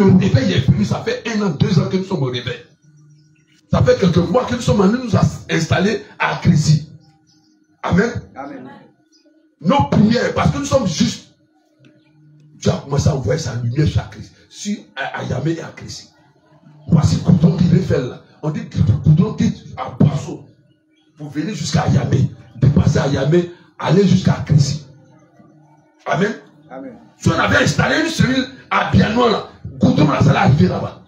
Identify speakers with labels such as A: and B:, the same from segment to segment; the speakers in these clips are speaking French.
A: le réveil est venu, ça fait 1 an, 2 ans que nous sommes au réveil. Ça fait quelques mois que nous sommes allés nous installer à Crécy. Amen. Amen. Nos prières, parce que nous sommes justes. Dieu a commencé à envoyer sa lumière sur Ayamé et à Crécy. Voici Goudron qui fait là. On dit Goudron qui est à Boisseau. Vous venez jusqu'à Ayamé, dépasser Ayamé, aller jusqu'à Crécy. Amen. Amen. Si on avait installé une cellule à Biennois là, Goudron là, ça allait arriver là-bas.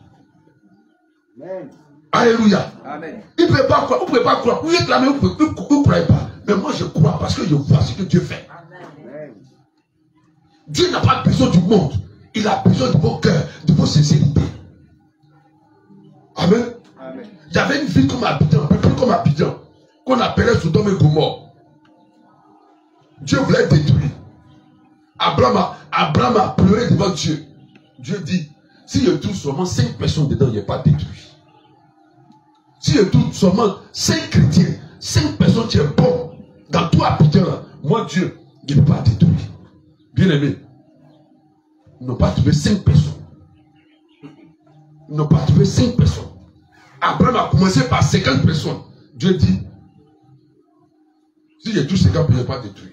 A: Amen. Alléluia. Amen. Il ne peut pas croire, vous ne pouvez pas croire. Vous êtes là, mais vous ne croyez pas. Mais moi je crois parce que je vois ce que Dieu fait. Amen. Dieu n'a pas besoin du monde. Il a besoin de vos cœurs, de vos sincérités. Amen. Amen. Il y avait une ville comme Abidjan, un peu plus comme Abidjan, qu'on appelait Sodome et Gomorrhe. Dieu voulait détruire. Abraham a pleuré devant Dieu. Dieu dit, si je trouve seulement 5 personnes dedans, il n'y a pas détruit. Si je trouve seulement 5 chrétiens, 5 personnes qui sont bonnes dans tout Abidjan, moi Dieu, il ne peut pas détruire. Bien aimé, ils n'ont pas trouvé 5 personnes. Ils n'ont pas trouvé 5 personnes. Abraham a commencé par 50 personnes. Dieu dit, si j'ai tous 50, il n'y a pas détruit.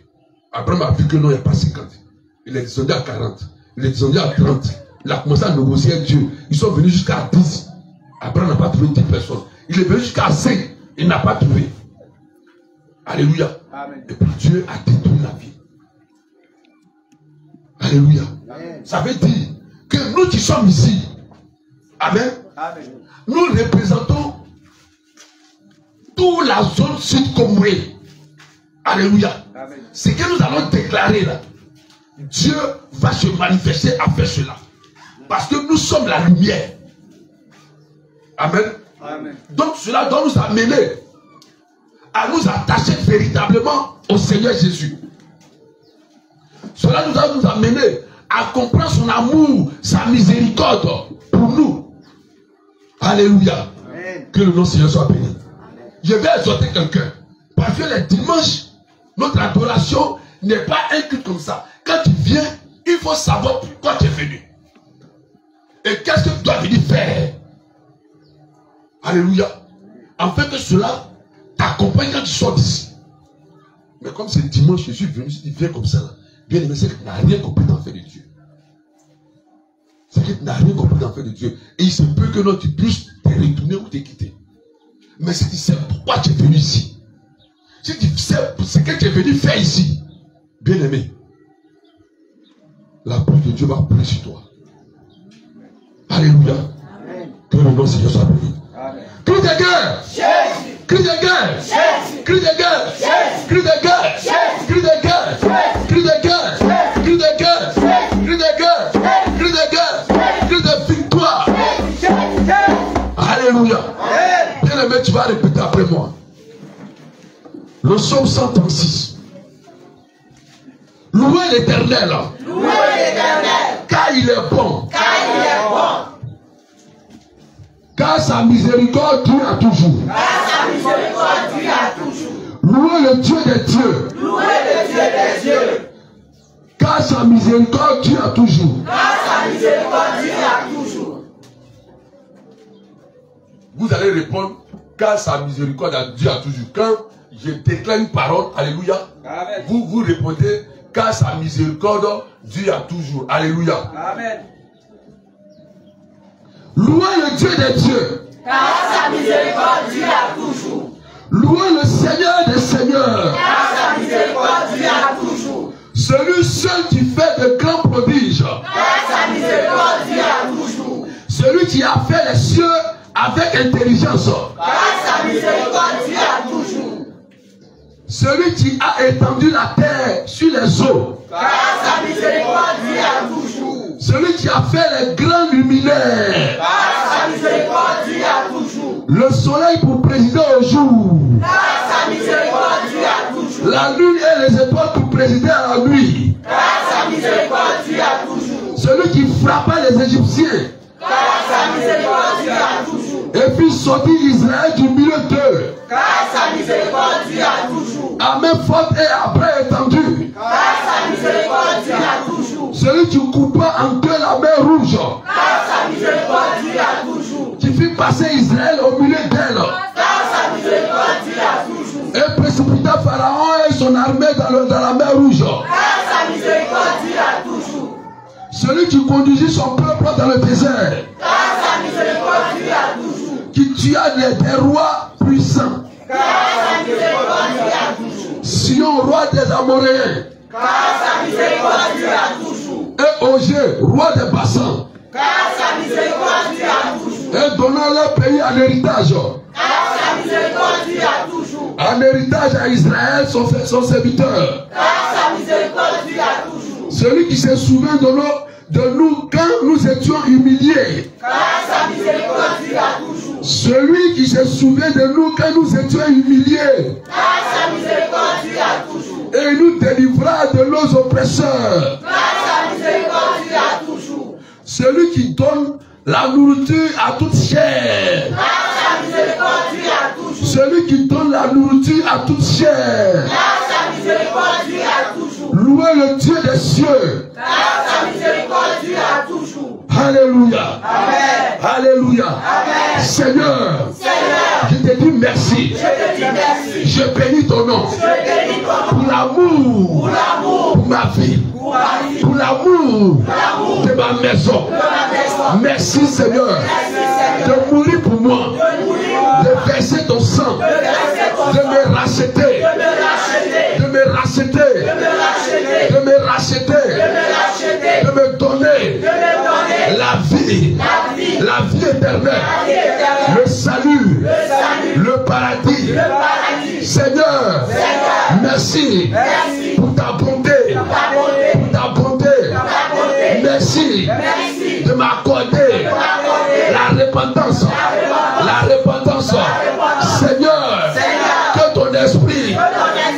A: Abraham a vu que non, il n'y a pas 50. Il est descendu à 40. Il est descendu à 30. Il a commencé à négocier avec Dieu. Ils sont venus jusqu'à 10. Abraham n'a pas trouvé 10 personnes. Il est venu jusqu'à 5. Il n'a pas trouvé. Alléluia. Amen. Et puis Dieu a détruit la vie. Alléluia. Amen. Ça veut dire que nous qui sommes ici, Amen. Amen. Nous représentons toute la zone sud-Comoué. Alléluia. Amen. Ce que nous allons déclarer là, Dieu va se manifester à faire cela. Parce que nous sommes la lumière. Amen. Amen. Donc cela doit nous amener à nous attacher véritablement au Seigneur Jésus. Cela doit nous amener à comprendre son amour, sa miséricorde pour nous. Alléluia. Amen. Que le nom du Seigneur soit béni. Amen. Je vais exhorter quelqu'un. Parce que les dimanches, notre adoration n'est pas un culte comme ça. Quand tu viens, il faut savoir pourquoi tu es venu. Et qu'est-ce que tu dois venir faire. Alléluia. Afin que cela t'accompagne quand tu sors d'ici. Mais comme c'est dimanche, je suis venu, il vient comme ça. Là. Bien aimé, c'est que tu n'as rien compris dans le fait de Dieu. C'est que tu n'as rien compris dans le fait de Dieu. Et il se peut que non, tu puisses te retourner ou te quitter. Mais si tu sais pourquoi tu es venu ici, si tu sais ce que tu es venu faire ici, bien aimé, la parole de Dieu va briller sur toi. Alléluia. Amen. Que le nom de Dieu soit béni. Cri de guerre! Jésus! Cri de guerre! Jésus! Cri de guerre! Jésus! Cri de guerre! Jésus! Cri de guerre! Jésus! Cri de guerre! Jésus! Cri de guerre! Jésus! Cri de guerre! Jésus! Cri de guerre! Jésus! Cri de victoire! Jésus! Alléluia! Bien aimé, tu vas répéter après moi. Le psaume 136. Louez l'Éternel. Louez l'Éternel. Car il est bon. Car il est bon. Car sa miséricorde dure toujours. Car sa miséricorde dure toujours. Louez le Dieu des dieux. Louez le Dieu des dieux. Car sa miséricorde dure toujours. Car sa miséricorde dure toujours. Vous allez répondre, car sa miséricorde dure toujours. Quand je déclare une parole, alléluia, amen. Vous répondez, car sa miséricorde dure toujours. Alléluia. Amen. Louez le Dieu des dieux. Car sa miséricorde dure toujours. Louez le Seigneur des seigneurs. Car sa miséricorde dure toujours. Celui seul qui fait de grands prodiges. Car sa miséricorde dure toujours. Celui qui a fait les cieux avec intelligence. Car sa miséricorde dure toujours. Celui qui a étendu la terre sur les eaux. Car sa miséricorde dure toujours. Celui qui a fait les grands luminaires. Car sa miséricorde dure toujours. Le soleil pour présider au jour. Car sa miséricorde dure toujours. La lune et les étoiles pour présider à la nuit. Car sa miséricorde dure toujours. Celui qui frappa les Égyptiens. Car sa miséricorde dure toujours. Et puis sortit Israël du milieu d'eux. Car sa miséricorde dure toujours. À main forte et à bras étendus. Car sa miséricorde dure toujours. Celui qui coupa en deux la mer rouge. Car sa miséricorde passer Israël au milieu d'elle. Et précipita Pharaon et son armée dans la mer Rouge. Celui qui conduisit son peuple dans le désert. Qui tua des rois puissants. Sion, roi des Amoréens. Et Ogé, roi des Bassans. Et donnant leur pays en héritage. En héritage à Israël, son serviteur. Celui qui se souvient de nous quand nous étions humiliés. Celui qui se souvient de nous quand nous étions humiliés. Et nous délivra de nos oppresseurs. Celui qui donne la nourriture à toute chair. Celui qui donne la nourriture à toute chair. Louez le Dieu des cieux. Alléluia. Alléluia. Seigneur, je te dis merci. Je bénis ton nom. Pour l'amour. Pour ma vie. Pour l'amour de ma maison. Merci Seigneur de mourir pour moi. De verser ton sang. De me racheter. De me racheter. De me racheter. De me donner la vie. La vie éternelle. Le salut. Le paradis. Seigneur, merci pour ta bonté. Pour ta bonté. Merci de m'accorder la repentance. La repentance. Seigneur, que ton esprit,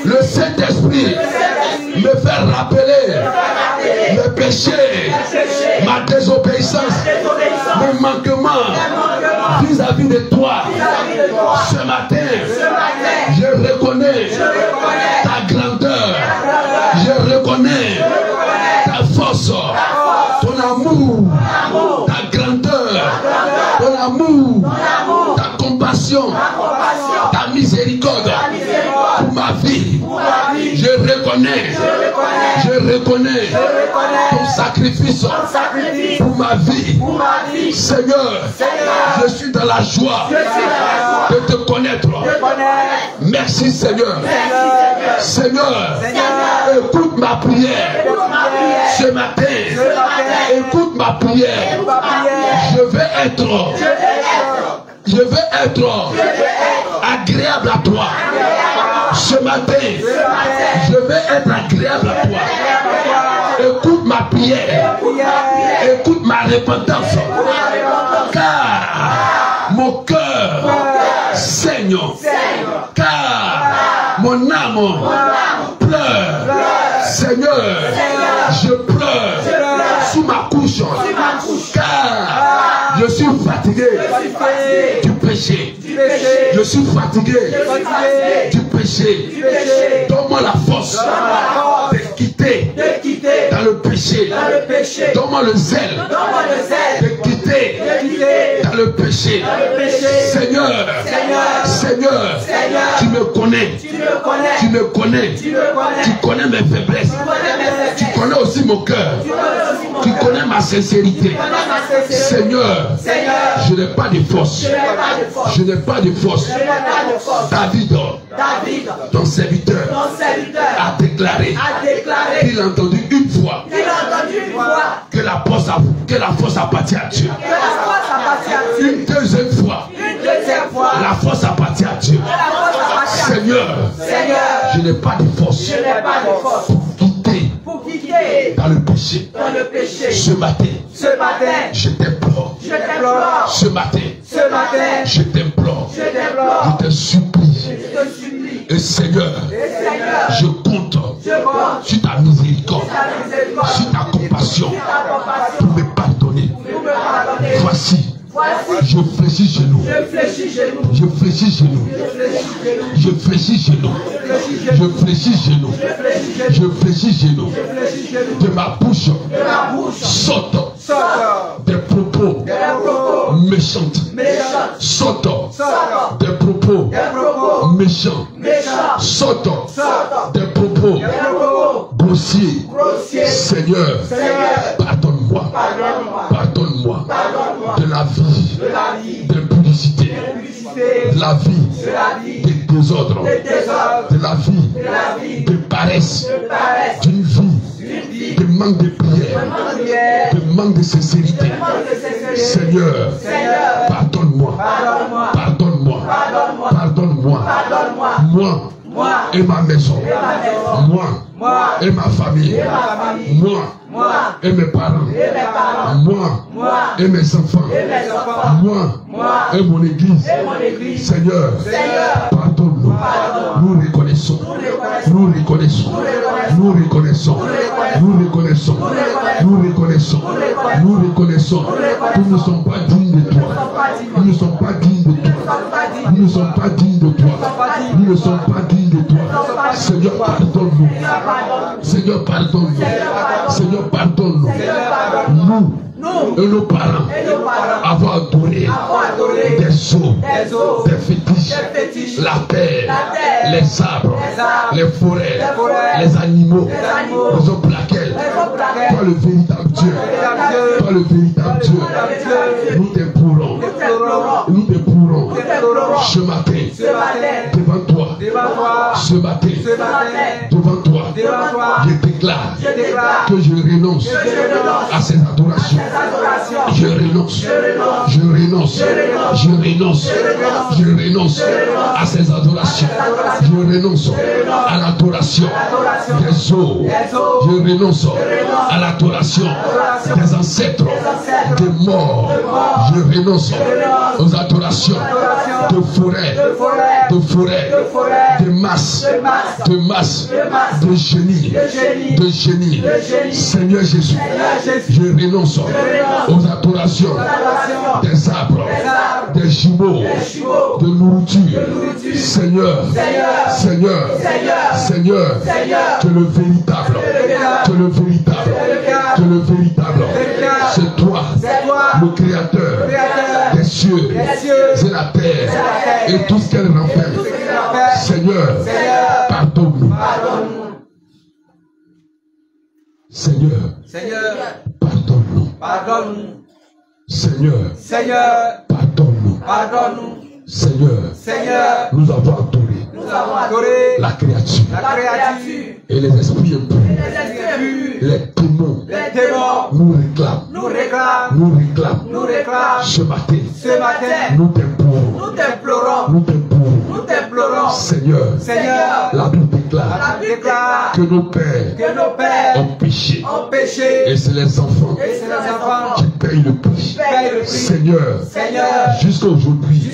A: le Saint-Esprit, me fait rappeler le péché, ma désobéissance, mon manquement vis-à-vis de toi. Ce matin, je reconnais ta grandeur. Je reconnais ta force, ton amour, ta grandeur, ton amour, ta compassion, ta miséricorde pour ma vie. Je reconnais ton sacrifice pour ma vie. Seigneur, je suis dans la joie de te connaître. Merci Seigneur. Seigneur, écoute ma prière ce matin. Écoute ma prière. Je veux être agréable à toi. Ce matin, je veux être agréable à toi. Écoute ma prière. Écoute ma repentance. Car mon cœur saigne. Car mon âme pleure. Seigneur, je pleure sous ma couche. Car je suis fatigué du péché. Je suis fatigué du péché. Donne-moi la force de quitter dans le péché. Donne-moi le zèle de quitter dans le péché. Seigneur, tu me connais. Tu connais mes faiblesses. Tu connais aussi mon cœur. Tu connais ma sincérité. Seigneur, je n'ai pas de force. Je n'ai pas de force. David, ton serviteur, a déclaré qu'il a entendu une fois que la force appartient à Dieu. Une deuxième fois, la force appartient à Dieu. Seigneur, je n'ai pas de force pour quitter dans le péché. Ce matin, je t'implore. Ce matin, je t'implore. Je te supplie. Et Seigneur, je compte sur ta miséricorde, sur ta compassion pour me pardonner. Voici. Je fléchis genoux. Je fléchis genoux. Je fléchis genoux. Je fléchis genoux. Je fléchis genoux. De ma bouche sortent des propos méchante, saute des propos méchants, saute des propos grossiers. Seigneur, pardonne-moi, pardonne-moi de la vie d'impudicité, de la vie des désordres, de la vie de paresse, d'une vie de manque de prière, de manque de sincérité. Seigneur, pardonne-moi, pardonne-moi, pardonne-moi, moi et ma maison, moi et ma famille, moi et mes parents, moi et mes enfants, moi et mon église. Seigneur, pardonne-nous. Nous reconnaissons, nous reconnaissons, nous reconnaissons, nous reconnaissons, nous reconnaissons, nous reconnaissons que nous ne sommes pas dignes de toi. Nous ne sommes pas dignes de toi. Nous ne sommes pas dignes de toi. Nous ne sommes pas dignes de toi. Seigneur, pardonne-nous. Seigneur, pardonne-nous. Seigneur, pardonne-nous. Nous et nos parents avons adoré des eaux, des fétiches, la terre, les arbres, les forêts, les animaux, raison pour laquelle toi le véritable Dieu, toi le véritable Dieu, nous t'implorons, ce matin, devant toi, ce matin, devant toi, je déclare que je renonce à ces adorations. Je renonce à ces adorations. Je renonce à l'adoration des eaux. Je renonce à l'adoration des ancêtres, des morts. Je renonce aux adorations de forêt, de masse, de génie. Seigneur Jésus, je renonce aux adorations des arbres, des jumeaux, de nourriture. Seigneur, que le véritable, c'est toi, le créateur des cieux et la terre et tout ce qu'elle renferme. Seigneur, pardonne-nous. Seigneur, pardonne-nous. Seigneur, pardonne-nous. Seigneur, nous avons adoré la créature et les esprits impurs. Les démons nous réclament. Ce matin, nous t'implorons. Seigneur, la Bible déclare que nos pères ont péché. Et c'est les enfants qui payent le prix. Seigneur, jusqu'à aujourd'hui,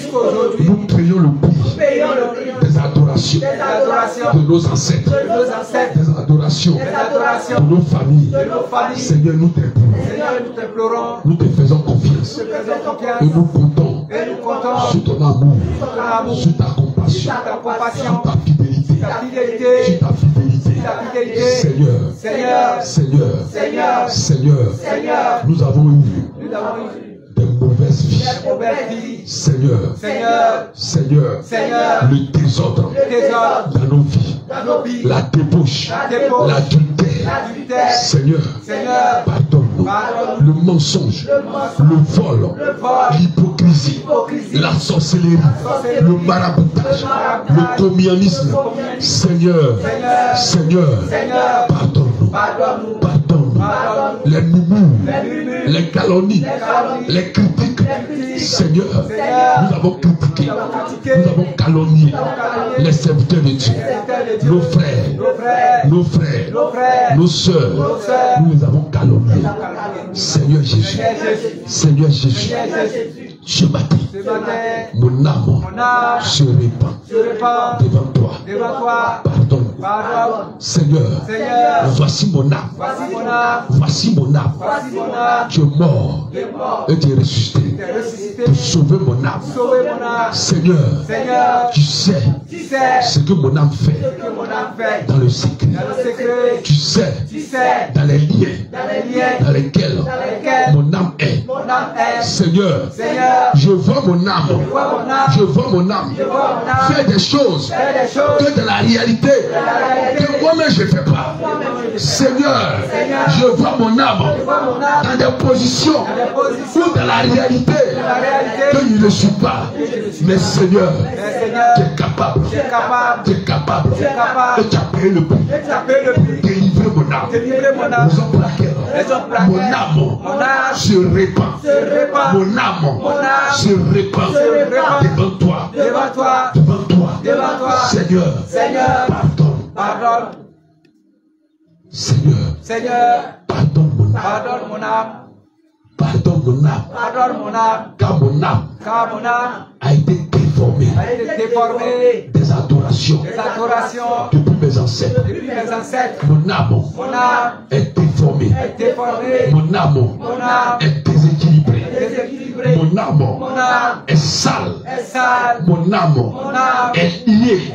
A: nous payons le prix des adorations de nos ancêtres, des adorations de nos familles. Seigneur, nous t'implorons, nous te faisons confiance et nous comptons sur ton amour, sur ta compassion, sur ta fidélité, sur ta fidélité. Seigneur, nous avons eu de mauvaises vies. Seigneur, le désordre dans nos vies, la débauche, l'adultère. Seigneur, pardonne-nous. Le mensonge, le vol, l'hypocrisie, la sorcellerie, le maraboutage, le communisme. Seigneur, pardonne-nous. Les murmures, les calomnies, les critiques. Seigneur, nous avons critiqué, nous avons calomnié les serviteurs de Dieu, nos frères, nos soeurs, nous les avons calomniés. Seigneur Jésus, ce matin, mon âme se répand devant toi. Pardonne. Seigneur, voici mon âme. Tu es mort Et tu es ressuscité pour sauver mon âme. Seigneur, tu sais ce que mon âme fait dans le secret. Tu sais dans les liens dans lesquels mon âme est. Seigneur, je vois mon âme. Je vois mon âme faire des choses que dans la réalité, que moi-même je ne fais pas. Seigneur, je vois mon âme dans des positions où dans la réalité, que je ne suis pas. Mais Seigneur, tu es capable. Tu es capable. Et tu as payé le prix. Délivrer mon âme. Raison pour laquelle mon âme se répand. Mon âme se répand devant toi. Devant toi. Seigneur, pardonne. Seigneur, pardonne mon âme. Pardonne mon âme. Car mon âme a été déformée. Des adorations. Depuis mes ancêtres. Mon âme est déformée. Mon âme est déséquilibrée. Mon âme est sale. Mon âme est liée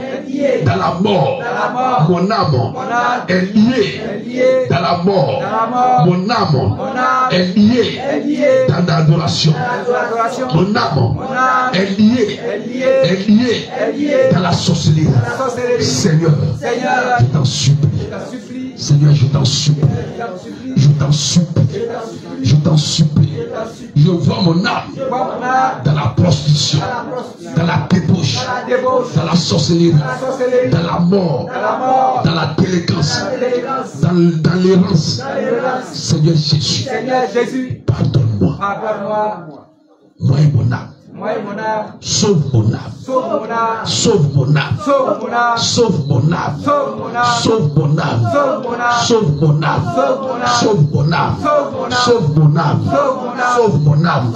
A: dans la mort. Mon âme est liée dans la mort. Mon âme est liée dans l'adoration. Mon âme est liée dans la sorcellerie. Seigneur, je t'en supplie. Seigneur, je t'en supplie. Je t'en supplie. Je t'en supplie. Je vois mon âme dans la prostitution, dans la débauche, dans la sorcellerie, dans la mort, dans la délinquance, dans l'errance. Seigneur Jésus, pardonne-moi. Moi et mon âme. Sauve mon âme. Sauve mon âme. Sauve mon âme. Sauve mon âme. Sauve mon âme. Sauve mon âme. Sauve mon âme. Sauve mon âme.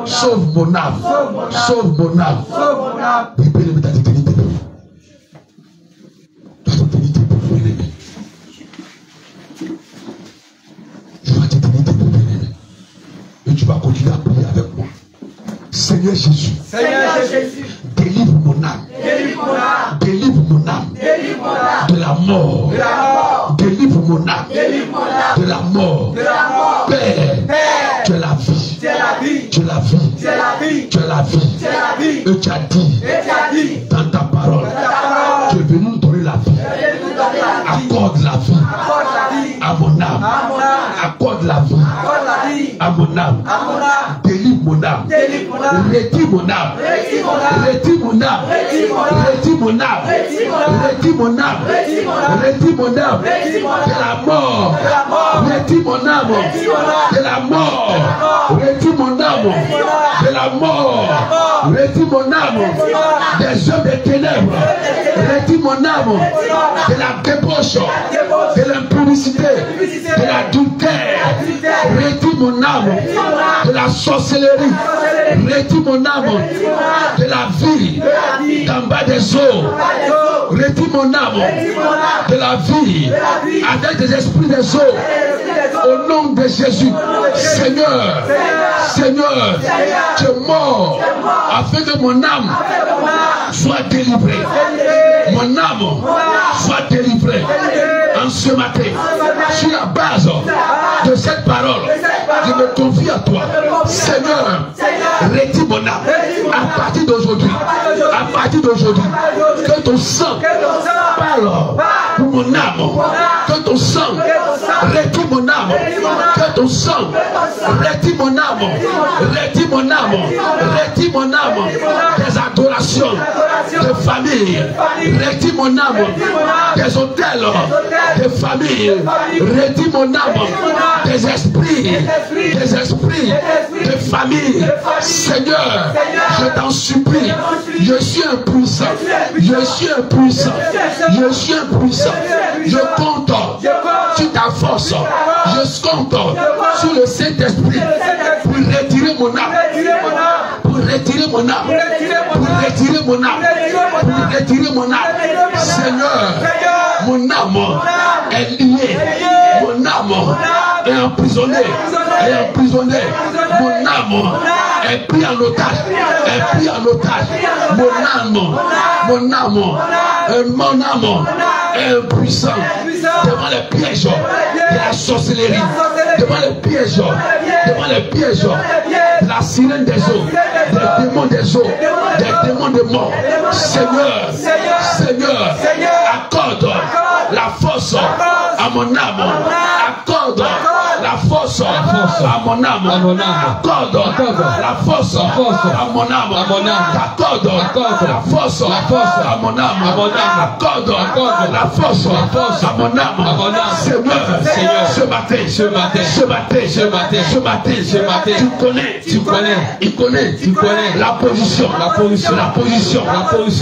A: Sauve mon âme. Sauve mon âme. Préparez-le dans l'éternité. Dans l'éternité pour vous aimer. Je vais t'éternité pour vous aimer. Et tu vas continuer à prier avec moi. Seigneur Jésus, délivre mon âme. Délivre mon âme de la mort. Délivre mon âme de la mort. Père, tu es la vie. Tu es la vie. Tu es la vie. Et tu as dit dans ta parole, tu es venu nous donner la vie. Accorde la vie à mon âme. Accorde la vie à mon âme. Délivre mon âme. Retire mon âme. Retire mon âme. Retire mon âme. Retire mon âme. Retire mon âme de la mort. Retire mon âme de la mort. Retire mon âme de la mort. Retire mon âme des œuvres des ténèbres. Retire mon âme de la débauche, de l'impudicité, de l'adultère. Retire mon âme de la sorcellerie. Retire mon âme de la vie d'en bas des eaux. Retire mon âme de la vie avec des esprits des eaux. Au nom de Jésus, Seigneur, tu es mort afin que mon âme soit délivrée. Mon âme soit délivrée en ce matin. Sur la base de cette parole, je me confie à toi. Seigneur, retire mon âme à partir d'aujourd'hui. À partir d'aujourd'hui, que ton sang parle pour mon âme. Que ton sang retire mon âme. Que ton sang retire mon âme. Retire mon âme. Retire mon âme des adorations de famille. Retire mon âme des hôtels de famille. Retire mon âme des esprits de famille. Seigneur, je t'en supplie. Je suis impuissant. Je suis impuissant. Je suis impuissant. Je compte sur ta force. Je compte sur le Saint-Esprit pour retirer mon âme. Pour retirer mon âme. Pour retirer mon âme. Pour retirer mon âme. Seigneur, Mon âme est liée. Mon âme est emprisonnée. Est emprisonnée. Mon âme est pris en otage. Est pris en otage. Mon âme est impuissant devant les pièges de la sorcellerie, devant les pièges de la sirène des eaux, des démons des eaux, des démons de mort. Seigneur, accorde la force à mon âme. Accorde la force à mon âme. Accorde la force à mon âme. Accorde la force à mon âme. Accorde la force à mon âme. Seigneur, ce matin, tu connais la position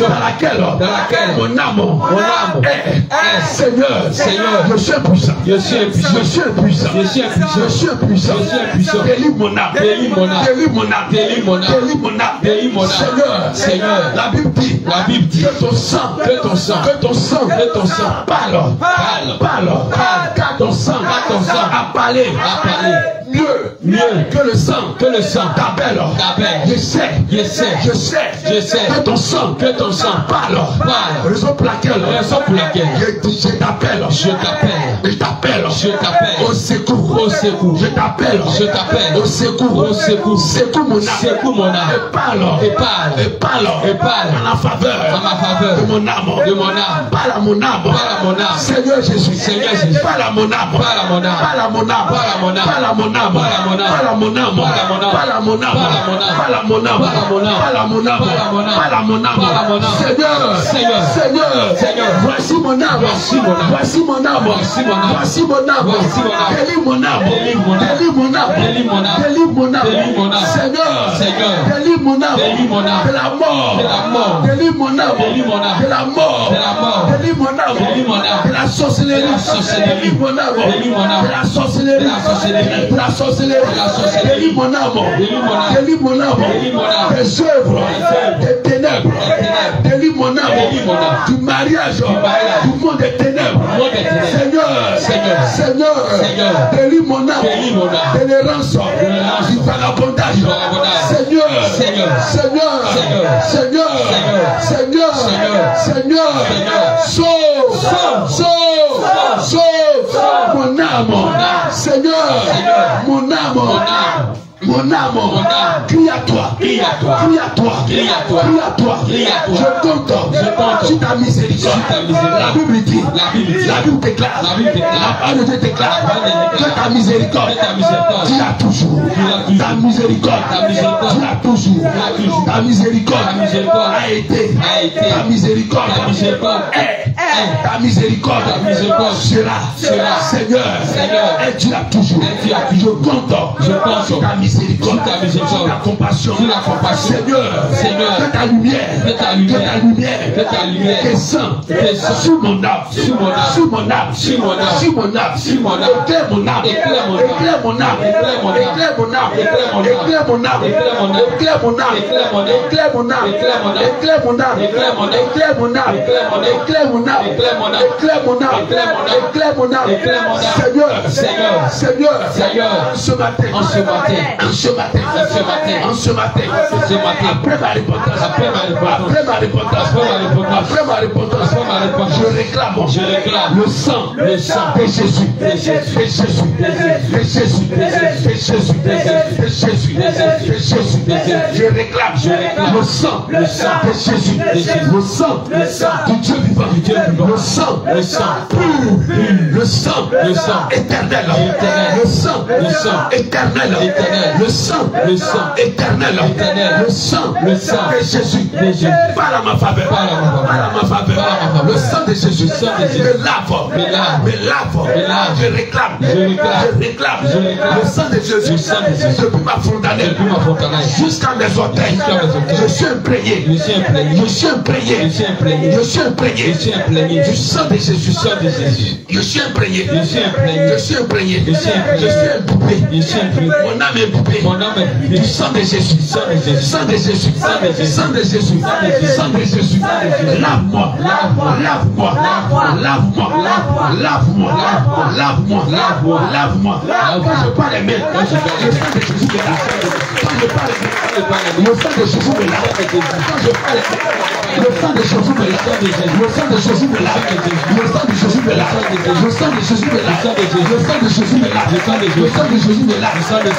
A: dans laquelle mon âme est. Seigneur, je suis puissant. Délivre mon âme. Seigneur, la Bible dit que ton sang parle. Car ton sang a parlé. Mieux que le sang d'Abel. Je sais que ton sang parle. Raison pour laquelle je t'appelle au secours. Je t'appelle au secours. Secours mon âme. Et parle en la faveur de mon âme. Parle à mon âme. Seigneur Jésus. Parle à mon âme. Seigneur, voici mon âme. Délivre mon âme. Seigneur, délivre mon âme de la mort. Délivre mon âme de la mort. Délivre mon âme de la sorcellerie. Délivre mon âme de la sorcellerie. Délivre mon âme des œuvres, des ténèbres. Délivre mon âme du mariage, du monde des ténèbres. Seigneur, délivre mon âme de l'errance, du vagabondage. Seigneur, sauve mon âme. Seigneur, mon âme, crie à toi. Je compte sur ta miséricorde. La Bible dit, la Bible déclare, la parole de Dieu déclare que ta miséricorde, tu l'as toujours. Ta miséricorde, tu l'as toujours. Ta miséricorde a été. Ta miséricorde est. Ta miséricorde sera. Seigneur, et tu l'as toujours. Je compte sur ta miséricorde. Ta compassion. Seigneur, que ta lumière descend sur mon âme. Éclaire mon Seigneur, ce matin, après ma repentance, je réclame le sang de Jésus. Je réclame le sang de Jésus. Le sang du Dieu vivant. Le sang pur. Le sang éternel. Le sang éternel. Le sang éternel. Le sang de Jésus. Parle à ma faveur. Le sang de Jésus me lave. Je réclame. Le sang de Jésus depuis ma fontanelle jusqu'à mes orteils. Je suis imprégné du sang de Jésus. Je suis imprégné. Mon âme est imbibée du sang de Jésus, sang de Jésus, sang de Jésus, sang de Jésus, sang de Jésus, sang de Jésus, lave-moi, lave-moi, lave-moi, lave-moi, lave-moi, lave-moi, lave-moi, lave-moi. Quand je parle les mains, quand je parle le sang de Jésus me lave. Quand je parle le sang de Jésus me lave. Quand je parle le sang de Jésus me lave. Le sang de Jésus me lave. Le sang de Jésus me lave. Le sang de Jésus me lave. Le sang de Jésus me lave. Le sang de Jésus me lave. Le sang de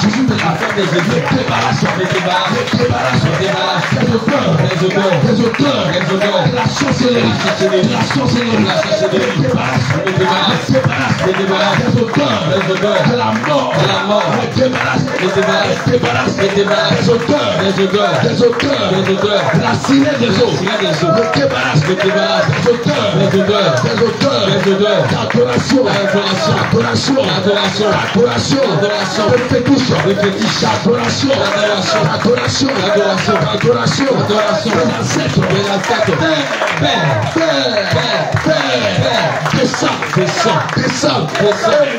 A: Jésus me lave. Débarrasse, débarrasse, débarrasse. Les odeurs, de la sorcellerie, débarrasse, des odeurs, de la mort, débarrasse, des odeurs, de la sirène des eaux, débarrasse, des odeurs, d'adoration, de fétiche, adoration, descends,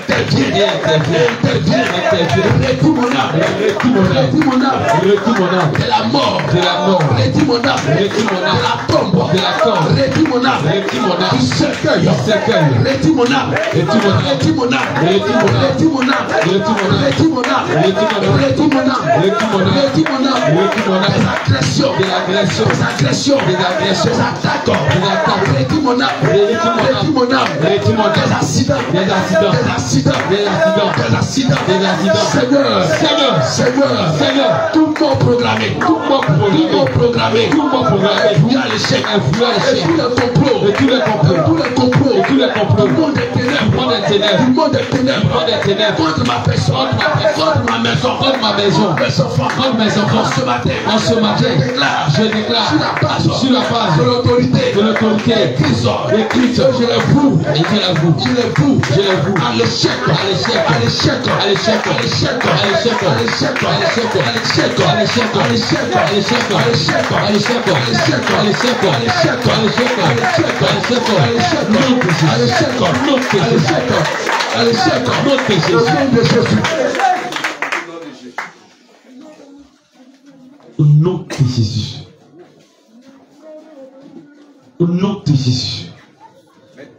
A: interviens, réduis mon âme, de la mort, réduis mon âme, de la tombe, réduis mon âme, du cercueil, réduis mon âme, des attaques, réduis mon âme, des accidents, Seigneur, tout mort programmé, voué à l'échec, et tous les complots, du monde des ténèbres, contre ma personne, contre ma maison, en ce matin, je déclare sur la base de l'autorité de Christ, je les voue à l'échec, au nom de Jésus. Au nom de Jésus.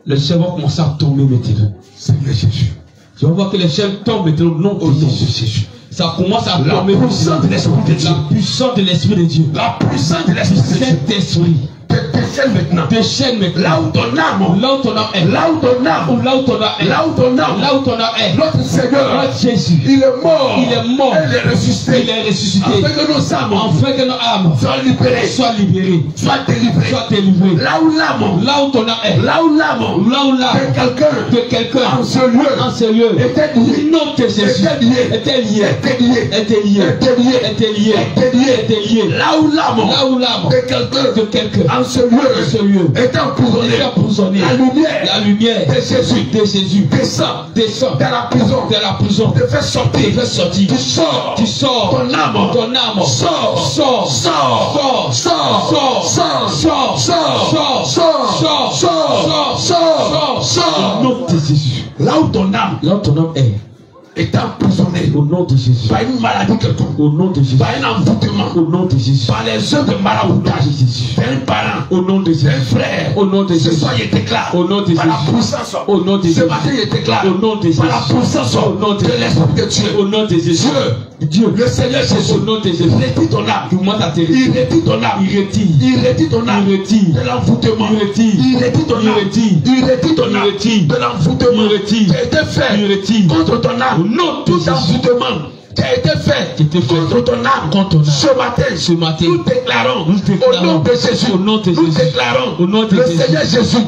A: Les chèvres vont commencer à tomber maintenant. Seigneur Jésus. Je vois que les chèvres tombent maintenant au nom de Jésus. Ça commence à tomber. La puissance de l'Esprit de Dieu. La puissance de l'Esprit de Dieu. La puissance de l'Esprit de Dieu. Saint-Esprit. Déchaîne maintenant. Là où ton âme est. Là où ton âme est. Notre Seigneur, notre Jésus, il est mort. Il est ressuscité. Afin que nos âmes soient libérées. Soient délivrées. Là où ton âme est. Là où l'âme de quelqu'un en ce lieu était lié. Non, que Jésus était lié. Là où l'âme de quelqu'un en ce lieu est emprisonné. La lumière de Jésus descend dans la prison, te fait sortir. Tu sors. Ton âme sort. Au nom de Jésus. Là où ton âme est emprisonné au nom de Jésus. Par une maladie quelconque. Au nom de Jésus. Par un envoûtement. Au nom de Jésus. Par les œuvres de maraboutage. Par un parent. Au nom de Jésus. Un frère. Au nom de Jésus. Ce soir, il déclare. Au nom de Jésus. Par la puissance. Au nom de Jésus. Ce matin, il déclare. Au nom de Jésus. Par la puissance. Au nom de l'Esprit de Dieu. Au nom de Jésus. Dieu. Le Seigneur Jésus. Au nom de Jésus. Il retire ton âme. Il retire ton âme. Il retire ton âme. De l'envoûtement. Il retire ton âme. Il retire ton âme. De l'envoûtement. Qui a été fait contre ton âme. Tout envoûtement qui a été fait contre ton âme, ce matin, nous déclarons au nom de Jésus, nous déclarons le Seigneur Jésus,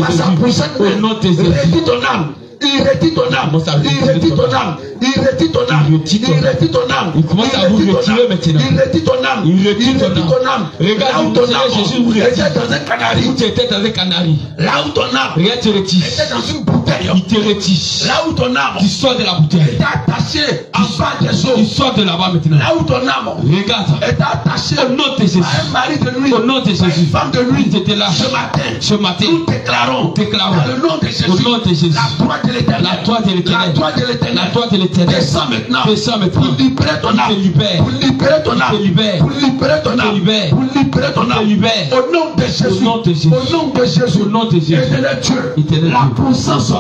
A: par sa puissante main, retire ton âme. Il retire ton âme. Il retire ton âme. Il retire ton âme. Il retire ton âme. Il commence à vous retirer maintenant. Il retire ton âme.
B: Il retire ton
A: âme.
B: Regarde où ton âme était
A: dans un canari.
B: Où tu étais dans un canari.
A: Là où ton âme.
B: Regarde, tu retires.
A: Était dans une bouteille.
B: Il te retire.
A: Là où ton âme.
B: Tu sors de la bouteille.
A: Est attaché en bas des eaux.
B: Tu sors de là-bas maintenant.
A: Là où ton âme.
B: Regarde.
A: Est attaché
B: au nom de Jésus.
A: à un mari de nuit.
B: Au nom de Jésus.
A: Une femme de nuit.
B: Tu étais là.
A: Ce matin. Nous déclarons. Dans le nom de Jésus.
B: Au nom de Jésus.
A: La droite de l'éternel.
B: La droite de l'éternel.
A: La droite de l'éternel.
B: La droite de l'éternel.
A: Descends maintenant.
B: Descends maintenant.
A: Pour libérer ton âme.
B: Te libère.
A: Pour libérer ton âme.
B: Te libère.
A: Pour libérer ton âme.
B: Te libère.
A: Pour libérer ton âme.
B: Te libère.
A: Au nom de Jésus.
B: Au nom de Jésus.
A: Au nom de Jésus.
B: Au nom de Jésus.
A: Éternel Dieu.
B: Éternel
A: La
B: Dieu.
A: puissance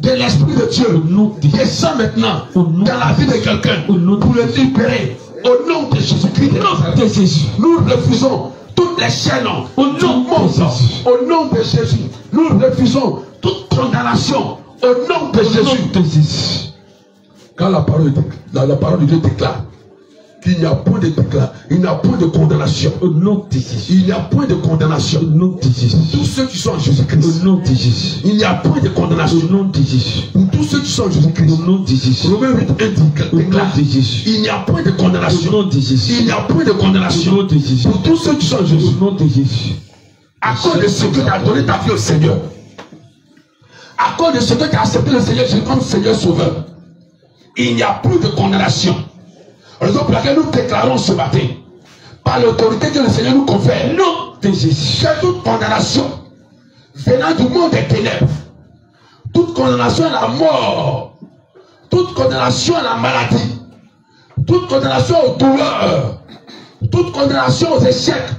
A: de l'Esprit de Dieu. Descend maintenant dans la vie de quelqu'un. Pour le libérer. Au nom de Jésus-Christ. Au nom de Jésus. Nous refusons toutes les chaînes. Au nom de Jésus. Au nom de Jésus. Nous refusons toute condamnation. Au nom de Jésus. Quand la parole de Dieu déclare qu'il n'y a point de déclaration, il n'y a point de condamnation. Au nom de Jésus. Il n'y a point de condamnation. Au nom de Jésus. Tous ceux qui sont en Jésus-Christ. Au nom de Jésus. Il n'y a point de condamnation. Au nom de Jésus. Pour tous ceux qui sont en Jésus-Christ. Au nom de Jésus. Romains 8 déclare. Il n'y a point de condamnation. Au nom de Jésus. Il n'y a point de condamnation. Au nom de Jésus. Pour tous ceux qui sont en Jésus. Au nom de Jésus. À cause de ce que tu as donné ta vie au Seigneur. À cause de ce que tu as accepté le Seigneur Jésus comme Seigneur Sauveur. Il n'y a plus de condamnation. Raison pour laquelle nous déclarons ce matin, par l'autorité que le Seigneur nous confère, non de Jésus, que toute condamnation venant du monde des ténèbres, toute condamnation à la mort, toute condamnation à la maladie, toute condamnation aux douleurs, toute condamnation aux échecs,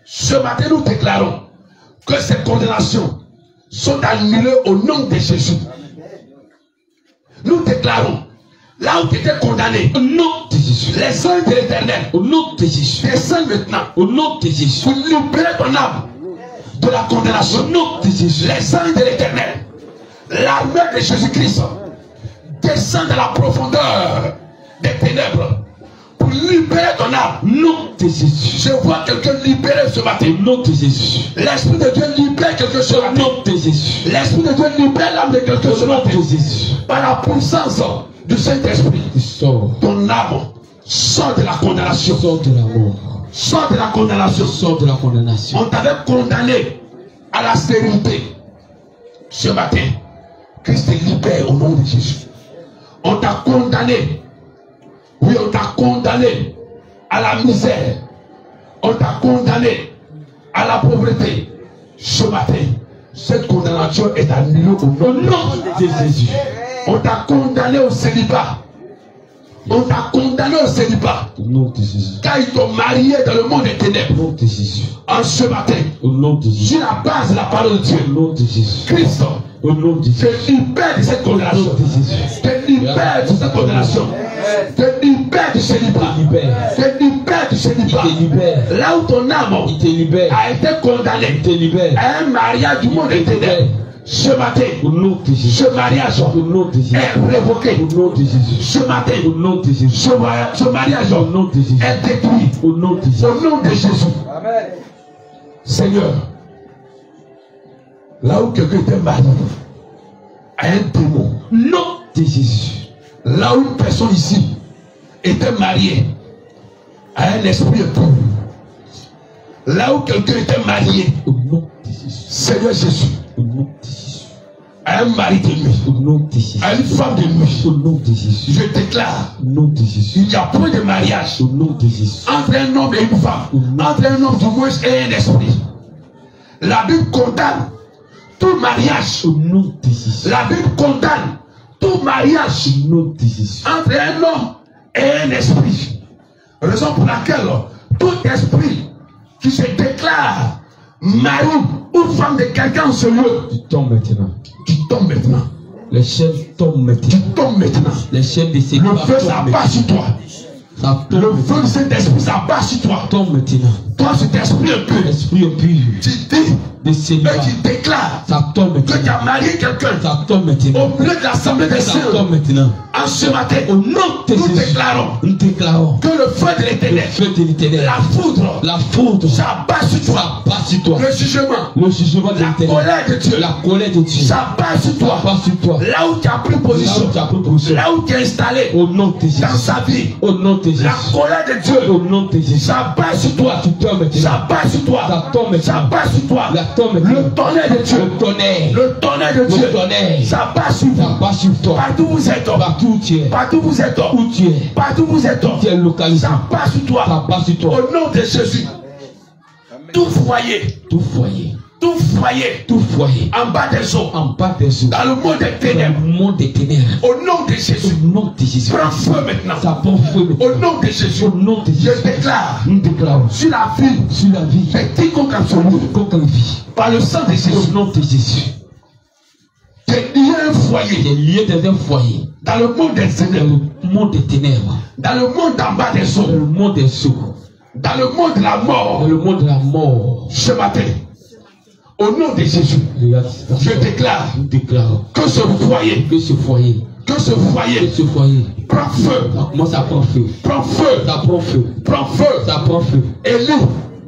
A: ce matin nous déclarons que ces condamnations sont annulées au nom de Jésus. Nous déclarons, là où tu étais condamné, au nom de Jésus, les anges de l'éternel, au nom de Jésus, descends maintenant, au nom de Jésus, pour libérer ton âme de la condamnation, au nom de Jésus, les anges de l'éternel, l'armée de Jésus-Christ, descend dans la profondeur des ténèbres, pour libérer ton âme, au nom de Jésus. Je vois quelqu'un libéré ce matin, au nom de Jésus. L'Esprit de Dieu libère quelque chose, au nom de Jésus. L'Esprit de Dieu libère l'âme de quelqu'un ce matin, au nom de Jésus. Par la puissance du Saint-Esprit, ton âme sort de la condamnation. Sort de la mort. Sort de la condamnation. Sort de la condamnation. On t'avait condamné à la stérilité. Ce matin, Christ te libère au nom de Jésus. On t'a condamné. Oui, on t'a condamné à la misère. On t'a condamné à la pauvreté. Ce matin, cette condamnation est annulée au nom de Jésus. On t'a condamné au célibat. On t'a condamné au célibat. Au nom de Jésus. Car ils t'ont marié dans le monde des ténèbres. Au nom de Jésus. En ce matin. Au nom de Jésus. Sur la base de la parole de Dieu. Au nom de Jésus. Christ. Au nom de Jésus. Te libère de cette condamnation. Te libère de cette condamnation. Te libère du célibat. Te libère du célibat. Là où ton âme a été condamnée à un mariage du monde des ténèbres. Ce matin, ce mariage est révoqué. Ce matin, ce mariage est détruit. Au nom de Jésus. Amen. Seigneur, là où quelqu'un était marié à un démon, nom de Jésus. Là où une personne ici était mariée à un esprit impur, là où quelqu'un était marié, au nom de Jésus. Seigneur Jésus, au nom de Jésus. À un mari de nuit, à une femme de nuit, au nom de Jésus. Je déclare, au nom de Jésus. Il n'y a point de mariage, au nom de Jésus, entre un homme et une femme, entre un homme du moins et un esprit. La Bible condamne tout mariage, au nom de Jésus. La Bible condamne tout mariage, au nom de Jésus, entre un homme et un esprit. Raison pour laquelle tout esprit qui se déclare mari ou femme de quelqu'un en ce lieu, tu tombes maintenant. Tu tombes maintenant. Les chaînes tombent maintenant. Tu tombes maintenant. Les chaînes de célibat. Le feu s'abat sur toi. Le feu de cet esprit s'abat sur toi. Tombe maintenant. Toi, cet esprit impur. Esprit impur. Tu dis
B: de célibat.
A: Et tu déclares
B: Ça tombe
A: que tu
B: maintenant.
A: as marié quelqu'un
B: Ça tombe maintenant.
A: au milieu de l'assemblée des
B: Ça
A: saints.
B: tombe maintenant.
A: En ce matin,
B: Au nom de
A: nous
B: Jésus,
A: déclarons
B: nous déclarons
A: que le feu de
B: le
A: l'éternel,
B: feu de l'éternel,
A: la foudre,
B: la foudre,
A: s'abat sur toi.
B: ça passe sur toi.
A: Le jugement,
B: Le jugement de
A: la
B: l'éternel,
A: colère de Dieu,
B: la colère de Dieu,
A: ça passe sur
B: ça
A: toi.
B: passe sur toi.
A: Là où tu as pris
B: Là
A: position,
B: où tu as pris position,
A: là où tu es installé
B: au nom de Jésus,
A: dans sa vie,
B: au nom de Jésus,
A: la colère de Dieu,
B: au nom de Jésus,
A: ça bat sur toi.
B: tu tombes maintenant.
A: Ça bat sur toi.
B: Ça tombe
A: Ça
B: maintenant.
A: bat sur toi.
B: Ça tombe maintenant.
A: Le tonnerre de Dieu.
B: Le tonnerre,
A: Le tonnerre de
B: le
A: Dieu.
B: tonnerre,
A: Ça bat sur
B: ça
A: vous.
B: passe sur toi.
A: Partout où vous êtes.
B: Partout où tu es,
A: Partout où vous êtes.
B: où tu es,
A: Partout où vous êtes.
B: tu es localisé,
A: Ça bat sur toi.
B: ça passe sur toi.
A: Au nom de Jésus. Tout foyer.
B: Tout foyer,
A: Tout foyer.
B: tout foyer,
A: En bas des eaux.
B: en bas des eaux,
A: Dans le monde des
B: dans
A: ténèbres.
B: le monde des ténèbres,
A: Au nom de Jésus.
B: au nom de Jésus,
A: Prends feu maintenant.
B: ça prend feu maintenant.
A: Au nom de Jésus.
B: Au nom de
A: Je
B: Jésus,
A: déclare
B: nous déclarons
A: sur la vie
B: sur la vie
A: de quiconque absolu.
B: qu'aucune vie,
A: Par le sang de
B: au
A: Jésus.
B: nom de Jésus,
A: Tu es lié à un
B: il
A: foyer.
B: est lié dans un foyer,
A: Dans le monde des
B: dans
A: ténèbres.
B: le monde des ténèbres,
A: Dans le monde en bas des
B: dans
A: eaux.
B: le monde des eaux,
A: Dans le monde de la
B: dans
A: mort.
B: le monde de la mort.
A: Ce matin. Au nom de Jésus. Je déclare
B: Nous déclarons
A: que ce foyer.
B: que ce foyer,
A: Que ce foyer. Prends feu.
B: ça commence à prendre feu,
A: Prends feu.
B: ça prend feu,
A: Prends feu.
B: ça prend feu.
A: Élie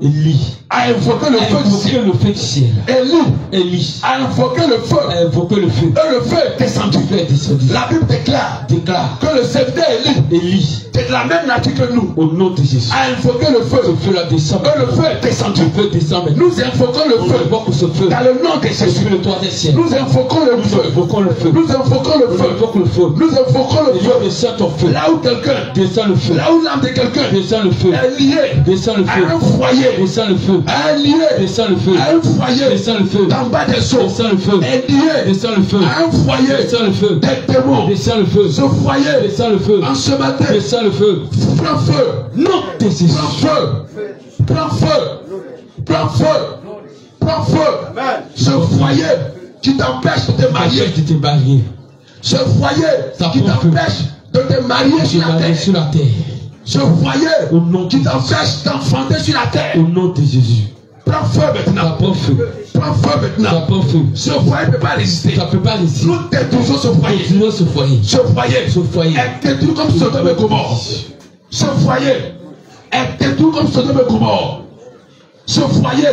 B: Élie
A: a invoqué le
B: a
A: feu du
B: invoqué
A: ciel.
B: le feu du ciel.
A: Élie
B: Élie
A: a invoqué le feu.
B: a invoqué le feu.
A: Et le feu est descendu.
B: Le feu est descendu.
A: La Bible déclare
B: Déclare
A: que le serviteur Élie,
B: Élie,
A: c'est de la même nature que nous,
B: au nom de Jésus,
A: a invoqué le
B: ce
A: feu.
B: feu là descend.
A: Et le feu est descendu.
B: Le feu descend maintenant.
A: Nous invoquons le
B: On
A: feu.
B: invoque ce feu.
A: Dans le nom de
B: Jésus,
A: Jésus.
B: le troisième ciel.
A: Nous invoquons le
B: Nous
A: feu.
B: invoquons le feu.
A: Nous invoquons le
B: Nous
A: feu.
B: invoquons le feu.
A: Nous invoquons le
B: Et
A: feu.
B: je descends ton feu.
A: Là où quelqu'un,
B: Descends le feu.
A: là où l'âme de quelqu'un
B: Descends le feu.
A: est liée
B: Descends le
A: à
B: feu.
A: un foyer,
B: Descends le feu.
A: est liée
B: Descends le feu.
A: à un foyer
B: Descends le feu.
A: d'en bas des eaux,
B: Descends le feu.
A: est liée
B: Descends le feu.
A: à un foyer
B: Descends le feu.
A: des démons.
B: Descends le feu.
A: Ce foyer,
B: Descends le feu.
A: en ce matin,
B: Descends le feu.
A: prends feu,
B: Non de Jésus.
A: prends feu, prends feu, prends feu, prends feu. Ce foyer qui t'empêche de te marier,
B: Achète tes barrières.
A: ce foyer
B: Ça
A: qui
B: prend feu.
A: t'empêche de te marier
B: Tu
A: sur la
B: marié
A: terre,
B: sur la terre.
A: ce foyer
B: Au nom de
A: qui
B: Jésus.
A: t'empêche d'enfanter sur la terre,
B: Au nom de Jésus.
A: prends feu
B: Ça
A: maintenant,
B: prend feu.
A: prends feu
B: Ça
A: maintenant.
B: prend feu.
A: Ce foyer ne peut pas résister.
B: Ça ne peut pas résister.
A: Nous détruisons ce foyer.
B: Continuons ce foyer.
A: Ce foyer
B: Ce foyer.
A: est détruit comme Sodome et Gomorrhe. Ce foyer est détruit comme Sodome et Gomorrhe. Ce foyer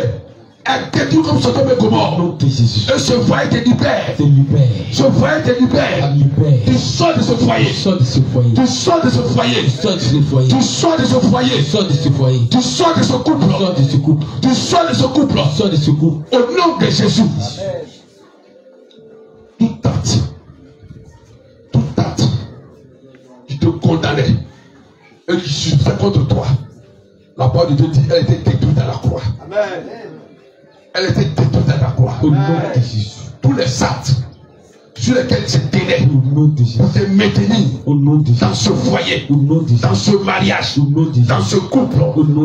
A: est détruit comme Sodome et
B: Au
A: Gomorrhe.
B: nom de Jésus.
A: Et ce foyer te libère.
B: Te libère.
A: Ce foyer te libère.
B: Libère.
A: Tu sors de ce foyer.
B: Sors de ce foyer.
A: Tu sors de ce foyer.
B: Sors de ce foyer.
A: Tu sors de ce foyer.
B: Sors de ce foyer.
A: Tu sors de ce couple.
B: Sors de ce couple.
A: Tu sors de ce couple.
B: Sors de ce couple.
A: Au nom de Jésus. Toute tente qui te condamnait et qui subissait contre toi, la parole de Dieu dit elle était détruite à la croix. Elle était détruite à la croix.
B: Au nom de Jésus.
A: Tous les actes sur lesquels tu tenais
B: Au nom de Jésus.
A: pour te maintenir
B: Au nom de Jésus.
A: dans ce foyer,
B: Au nom de Jésus.
A: dans ce mariage,
B: Au nom de Jésus.
A: dans ce couple,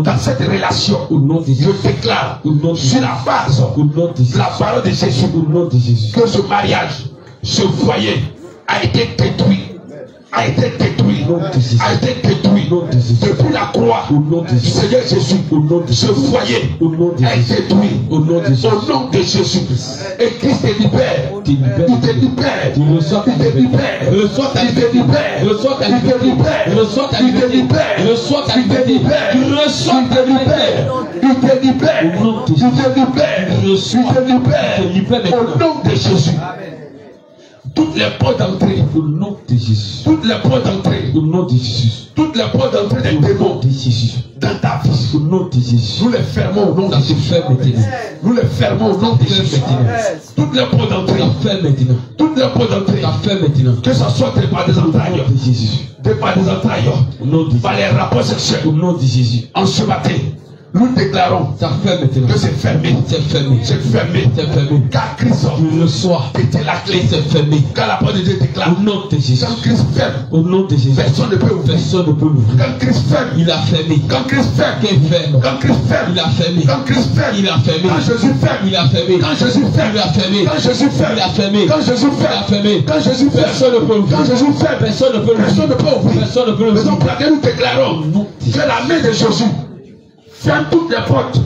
A: dans cette relation,
B: Au nom de
A: je
B: Jésus.
A: déclare
B: Au nom de
A: sur la base
B: Au nom de
A: de
B: Jésus.
A: la parole de Jésus
B: Au nom de Jésus.
A: que ce mariage, ce foyer a été détruit, a été détruit,
B: Au nom de Jésus.
A: a été détruit
B: Au nom de Jésus.
A: depuis la croix
B: Au nom de
A: du
B: Jésus.
A: Seigneur Jésus.
B: Au nom de
A: Ce
B: Jésus.
A: foyer
B: Au nom de
A: est
B: Jésus.
A: détruit
B: Au nom de Jésus.
A: au nom de Jésus. Et Christ te libère.
B: Te libère.
A: Il te libère.
B: Il reçoit ta
A: Il te libère.
B: Il reçoit ta
A: Il te libère.
B: Il reçoit ta
A: Il te libère.
B: Il reçoit ta
A: Il te libère.
B: Il reçoit ta
A: Il te libère.
B: Il reçoit
A: Il te libère. Il te libère.
B: Au nom de
A: Il
B: Jésus.
A: te libère.
B: Il reçoit.
A: Il te libère.
B: Il te libère
A: Au
B: maintenant.
A: nom de Jésus. Toutes les portes d'entrée.
B: Au nom de Jésus.
A: Toutes les portes d'entrée.
B: Au nom de Jésus.
A: Toutes les portes d'entrée des
B: Au nom
A: démons
B: de Jésus.
A: dans ta vie.
B: Au nom de Jésus.
A: Nous les fermons au nom de
B: Ça se
A: Jésus.
B: fait maintenant.
A: Nous les fermons au nom de
B: Ça
A: Jésus.
B: fait maintenant.
A: Toutes les portes d'entrée.
B: Ça fait maintenant.
A: Toutes les portes d'entrée.
B: Ça fait maintenant.
A: Que ce soit des par des
B: Au nom
A: entrailles.
B: de Jésus.
A: Des par des entrailles.
B: Au nom de Jésus.
A: Par les rapports sexuels.
B: Au nom de Jésus.
A: En ce matin, nous déclarons
B: Ça fait maintenant.
A: que c'est fermé.
B: C'est fermé.
A: C'est fermé.
B: C'est fermé.
A: Car Christ
B: Je le sois.
A: était la clé.
B: C'est fermé.
A: Quand la parole de Dieu déclare.
B: Au nom de Jésus.
A: Quand Christ ferme,
B: Au nom de Jésus.
A: personne ne peut ouvrir.
B: Personne ne peut l'ouvrir.
A: Quand Christ ferme,
B: Il a fermé.
A: quand Christ ferme,
B: Qu'il ferme.
A: quand Christ ferme,
B: Il a fermé.
A: quand Christ ferme,
B: Il a fermé.
A: quand Jésus ferme,
B: Il a fermé.
A: quand Jésus ferme,
B: Il a fermé.
A: quand Jésus ferme,
B: Il a fermé.
A: quand Jésus
B: Il a
A: ferme,
B: fermé.
A: quand Jésus ferme,
B: Personne ne peut
A: quand
B: l'ouvrir.
A: Jésus ferme,
B: Personne ne peut
A: personne ne
B: l'ouvrir.
A: peut ouvrir.
B: Personne ne peut
A: Raison
B: l'ouvrir.
A: pour laquelle nous déclarons que la main de Jésus ferme toutes les portes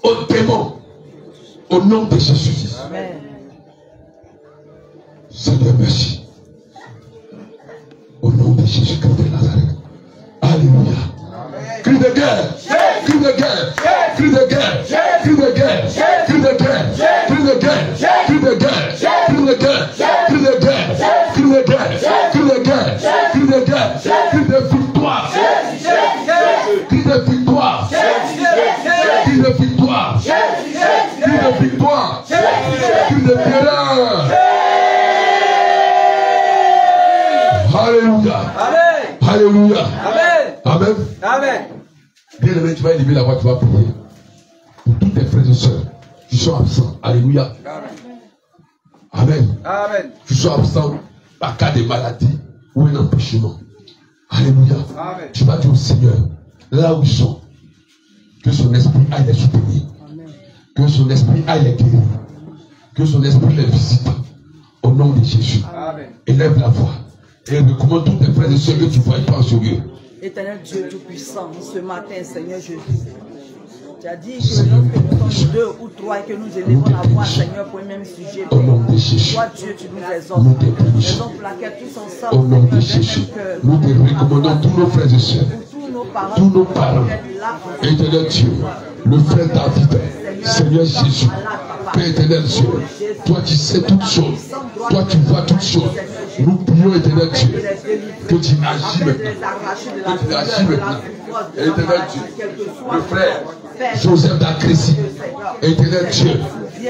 A: aux démons Au nom de Jésus.
C: Amen.
A: Seigneur, merci. Au nom de Jésus-Christ de Nazareth. Alléluia. Cri de guerre. Cri de guerre. Cri de guerre. Cri de guerre. Cri de guerre. Cri de guerre. Cri de guerre. Cri de guerre. Cri de guerre. Cri de guerre. Cri de guerre. Cri de guerre. Cri de victoire. Cri de victoire. Cri de victoire. Cri de victoire. Cri de terreur. Alléluia. Alléluia. Amen.
C: Amen.
A: Bien aimé, tu vas élever la voix, tu vas prier. Pour tous tes frères et sœurs qui sont absents. Alléluia. Amen.
C: Amen.
A: Qui sont absents par cas de maladie ou un empêchement. Alléluia.
C: Amen.
A: Tu vas dire au Seigneur, là où ils sont, que son esprit aille les soutenir. Que son esprit aille les guérir. Que son esprit les visite. Au nom de Jésus.
C: Amen.
A: Élève la voix. Et recommande tous tes frères et sœurs que tu ne vois pas en sérieux.
C: Éternel Dieu Tout-Puissant, ce matin, Seigneur Jésus, tu as dit que lorsque nous sommes deux ou trois et que nous élevons la voix, Seigneur, pour le même sujet, toi Dieu, tu nous exauces. Raison pour laquelle tous ensemble,
A: au nom de Jésus, nous te recommandons tous nos frères et sœurs, tous nos parents, éternel Dieu, le frère David, Seigneur Jésus, Père éternel Dieu, toi tu sais toutes choses, toi tu vois toutes choses. Nous prions, éternel Dieu, que tu agis maintenant. Que tu agis maintenant. Éternel Dieu, le frère Joseph d'Acrécy, éternel Dieu,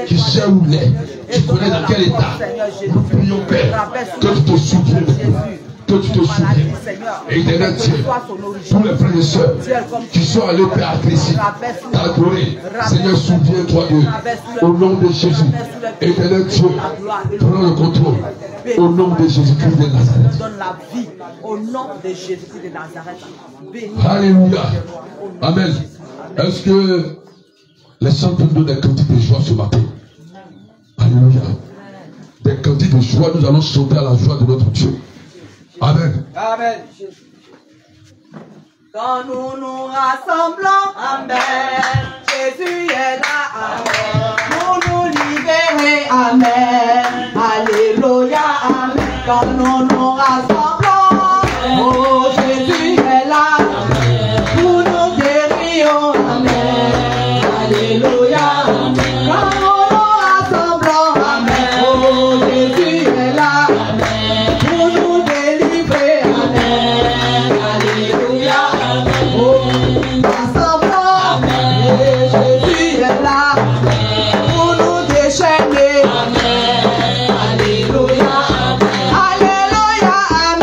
A: qui sait où il est, qui connaît dans quel état. Nous prions, Père, que tu te souviennes de nous. Que tu te souviennes. Éternel Dieu, tous les frères et sœurs qui sont allés, Père, à Christ, t'adorer. Seigneur, souviens-toi d'eux. Au nom de Jésus. Éternel Dieu, prends le contrôle. Au nom de Jésus-Christ de Nazareth.
C: Donne la vie. Au nom de Jésus-Christ de Nazareth.
A: Alléluia. Amen. Est-ce que les chants nous donnent des cantiques de joie ce matin? Alléluia. Des cantiques de joie, nous allons chanter à la joie de notre Dieu. Amen.
C: Amen. Quand nous nous rassemblons, Amen. Jésus est là, Amen. Pour nous libérer, Amen. Alléluia, Amen. Quand nous nous rassemblons, oh Jésus est là, Amen. Pour nous guérir, Amen. Alléluia, Amen. Quand nous nous rassemblons, Amen. Oh Jésus est là, Amen. Pour nous délivrer, Amen. Alléluia, Amen. Oh, rassemblons, Amen. Et Jésus est là, Amen. Pour nous déchaîner, Amen. Alléluia, Amen. Alléluia, Amen.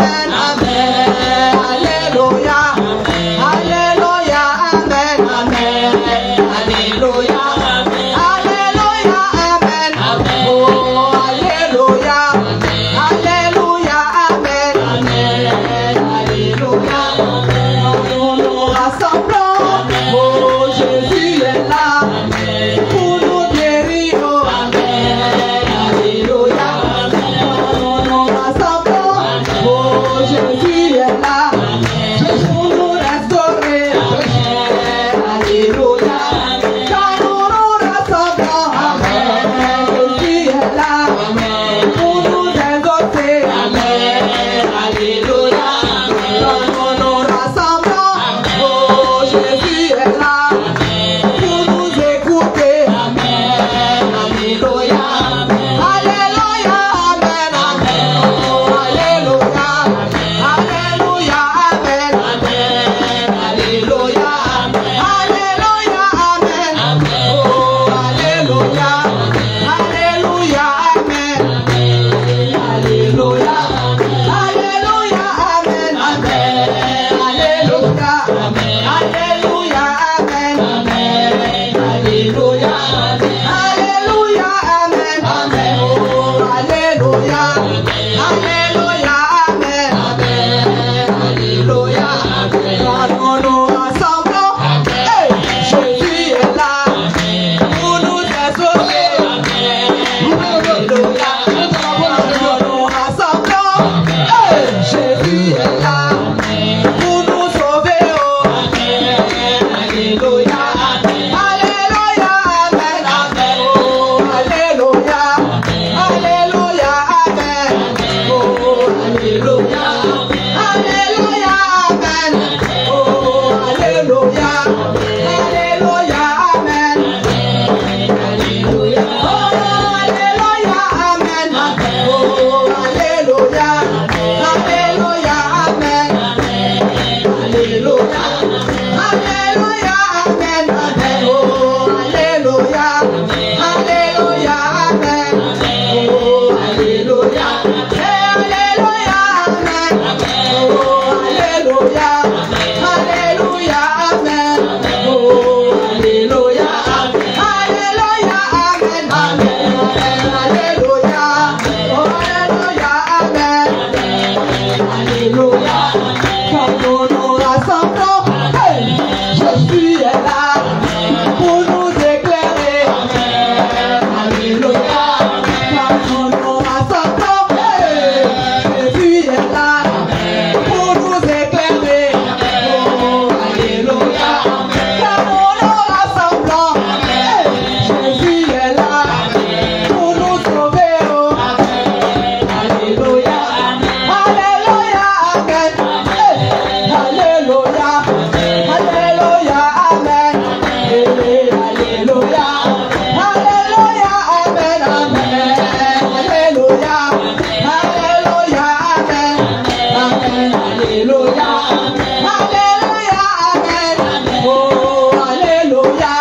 C: Oh, Alléluia.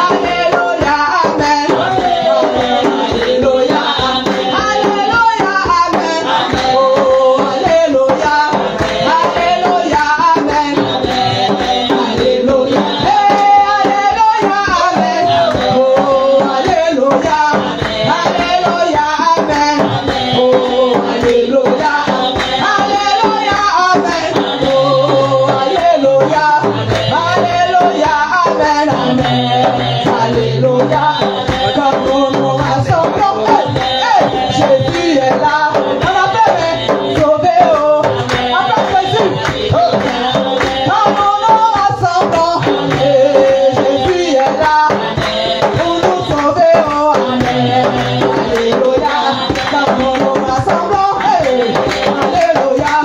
C: Alléluia, Amen. Alléluia. Alléluia, Amen. Oh, Alléluia. Alléluia, Amen. Alléluia. Alléluia, Amen. Oh, Alléluia. Alléluia, Amen. Oh, Alléluia. Alléluia, Amen. Oh, Alléluia. Alléluia, Amen. Amen. Alléluia. Quand nous rassemblons, Jésus est là. On a fait sauver, oh. Après Jésus. Quand nous rassemblons, Jésus est là. Pour nous sauver, oh. Amen. Alléluia. Quand nous rassemblons, Alléluia.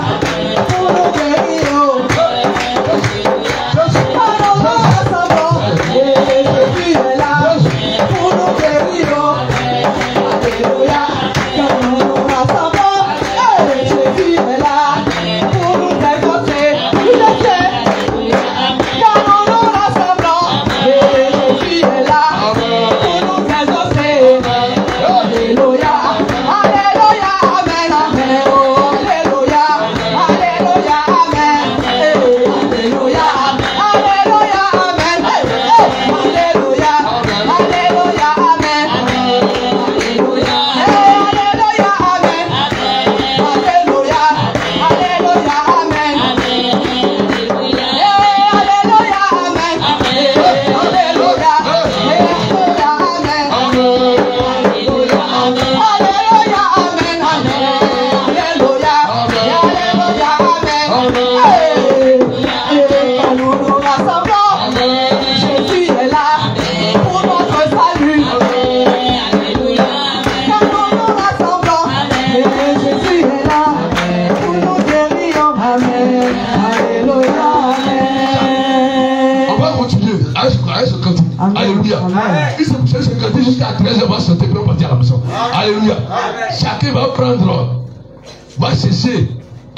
C: Pour nous guérir, oh. Quand nous rassemblons, Jésus est là. Pour nous guérir, oh. Alléluia. Quand nous rassemblons, Jésus est là. Pour nous décoter, quand nous rassemblons, Jésus est là. Pour nous exaucer. Alléluia. Alléluia. Amen. Amen. Oh, Alléluia. Alléluia. Amen. Alléluia. Alléluia. Amen. Alléluia. Alléluia. Amen. Alléluia. Alléluia. Amen. Alléluia. Alléluia. Amen. Alléluia. Amen. Alléluia. Alléluia. Amen. Alléluia. Alléluia. Amen. Alléluia. Alléluia. Amen. Quand nous nous rassemblons, Jésus est là pour notre salut. Alléluia. Quand nous nous rassemblons, Jésus est là pour nous guérir. Amen. Alléluia.
A: On va continuer avec ce cantique.
C: Amen.
A: Alléluia.
C: Amen.
A: Il s'est poussé ce cantique jusqu'à 13h, on va chanter, puis on va partir à la maison. Alléluia. Chacun va prendre, va chercher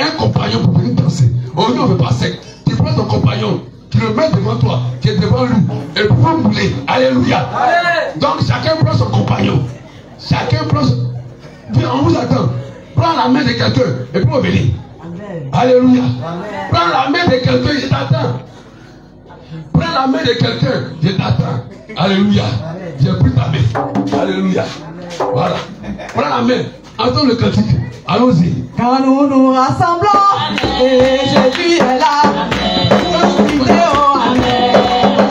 A: un compagnon pour venir danser. Aujourd'hui, on ne veut pas sec. Tu prends ton compagnon, tu le mets devant toi, qui est devant lui, et puis vous mouler. Alléluia. Donc chacun prend son compagnon. Chacun prend son... Viens, on vous attend. Prends la main de quelqu'un, et puis on va venir. Alléluia. Prends la main de quelqu'un, je t'attends. Prends la main de quelqu'un, je t'attends. Alléluia. J'ai pris ta main. Alléluia. Voilà. Prends la main. Entends le cantique. Allons-y.
C: Quand nous nous rassemblons, Jésus est là pour nous guider, oh Amen.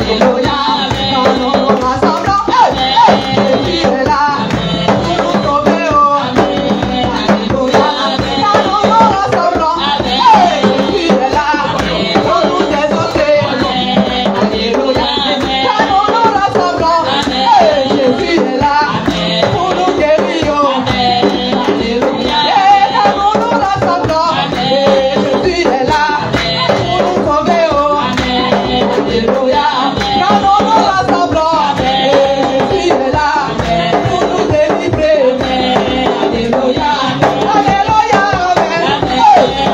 C: Alléluia. Quand nous nous rassemblons, Jésus est là pour nous sauver, oh Amen. Alléluia. Quand nous nous rassemblons, Jésus est là pour nous exaucer. Alléluia. Quand nous nous rassemblons, Jésus est là pour nous guérir, oh Alléluia. Quand nous nous rassemblons, Jésus est là pour nous sauver, oh Alléluia. Quand nous nous rassemblons, Jésus est là pour nous délivrer. Alléluia. Alléluia. Amen.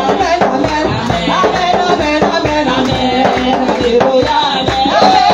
C: Amen. Amen. Amen. Amen. Amen. Alléluia. Alléluia.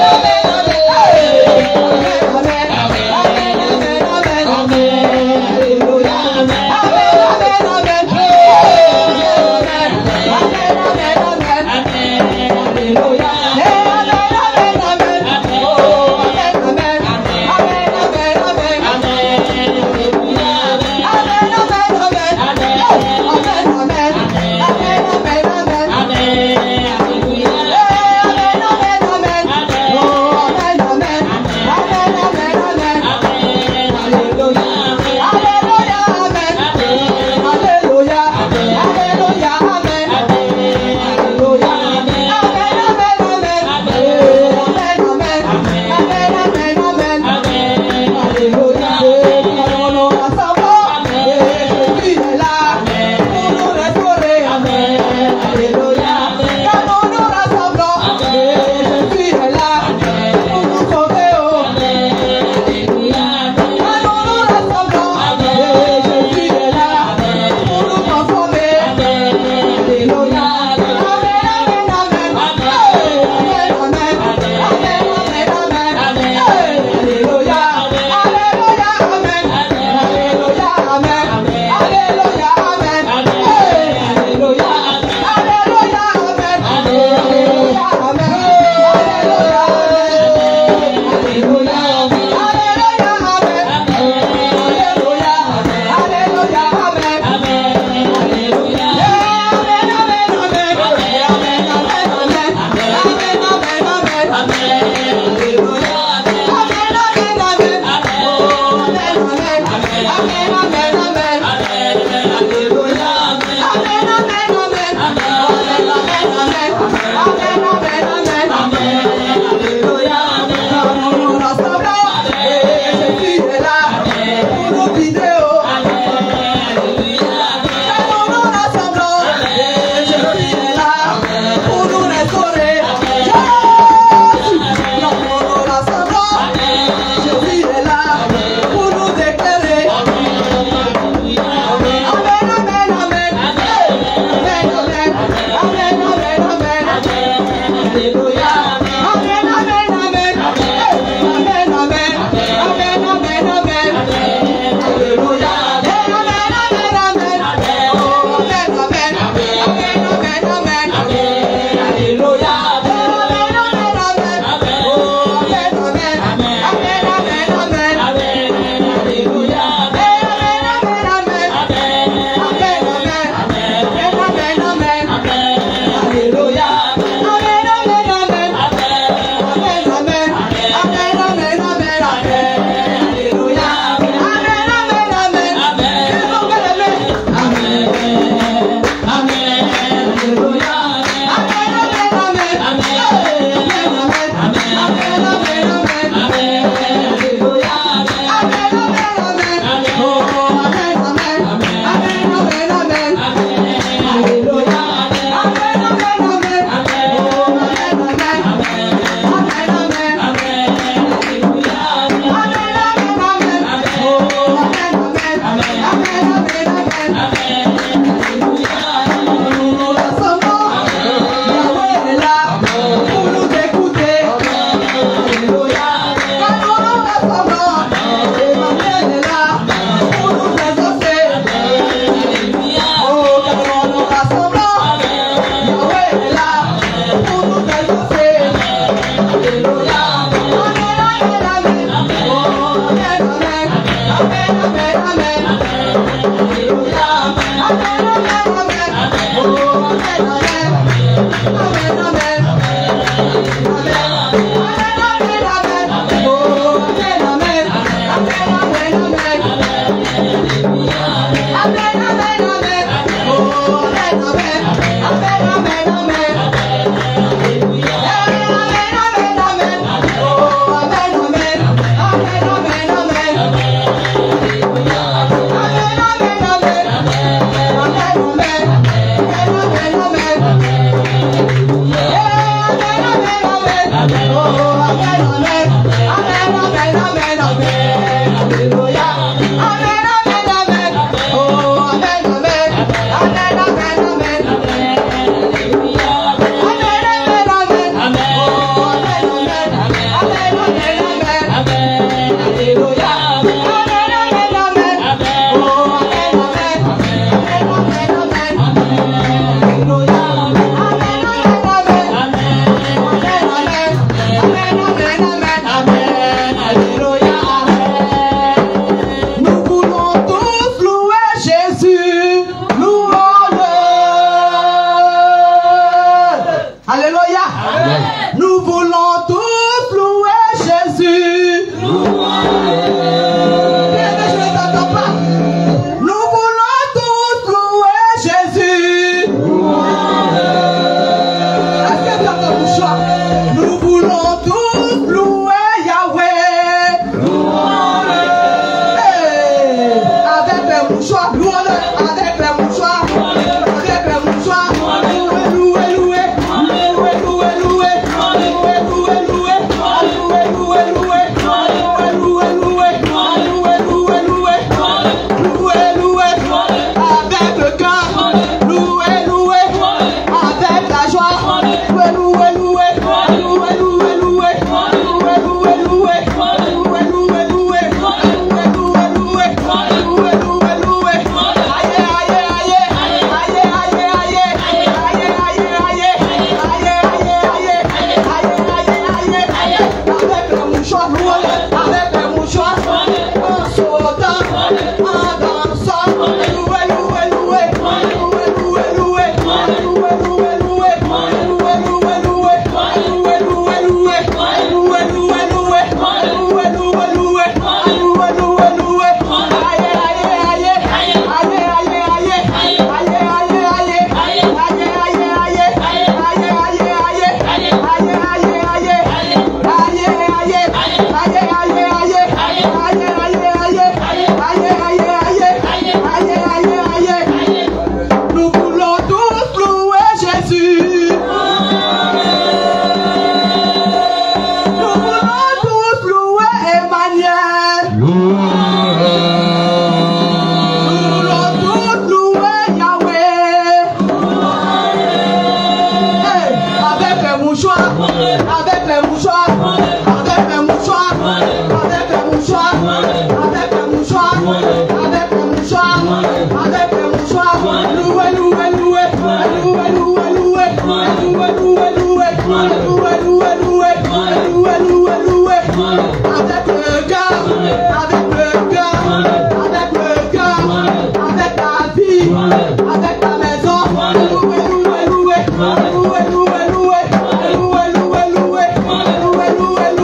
C: Loué,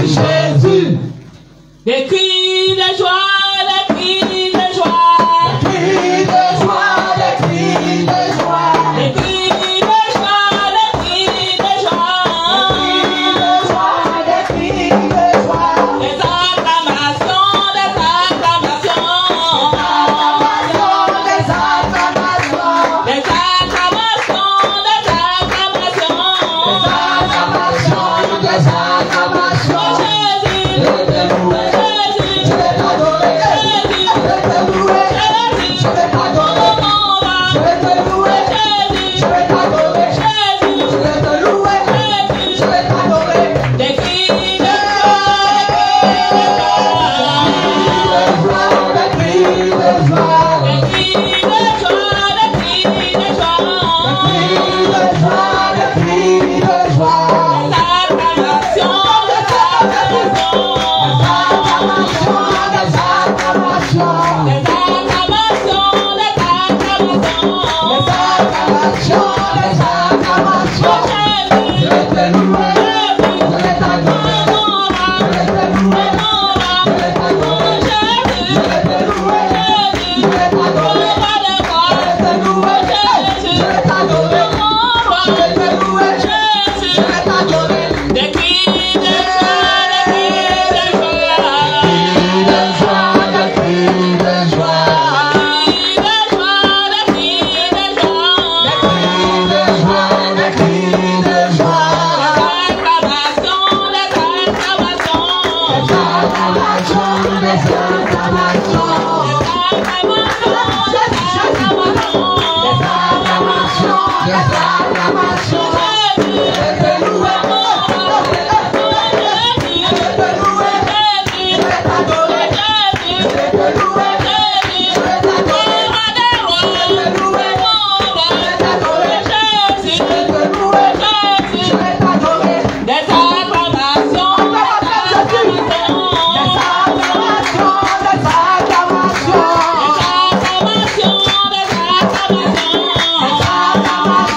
C: Jésus.
D: Des cris de joie, des cris de joie.
C: Des cris de joie, des cris de joie.
D: Des cris de joie, des cris de joie.
C: Des cris de joie, des cris de joie.
D: Des acclamations, des acclamations.
C: Des acclamations.
D: Des acclamations, des acclamations.
C: Des acclamations.
D: Jésus,
C: Je vais t'adorer. Je vais t'adorer. Je vais t'adorer. Je vais te louer. Je vais t'adorer. Je vais te louer. Je vais t'adorer.
D: des cris de
C: Des cris de joie.
D: des cris de joie, des cris de joie.
C: Des cris de joie.
D: Des acclamations, des acclamations.
C: Des acclamations.
D: Des acclamations, des acclamations.
C: Des acclamations. Je vais te louer. Je vais t'adorer. Je vais te louer. Je vais t'adorer. Je vais te louer. Je vais t'adorer. Je vais te louer. Je vais t'adorer. Je vais te louer. Je vais t'adorer.
D: Des cris de joie, des cris de joie.
C: Des cris de joie.
D: Des cris de joie, des cris de joie.
C: Des cris de joie.
D: Des acclamations, des acclamations.
C: Des acclamations. Des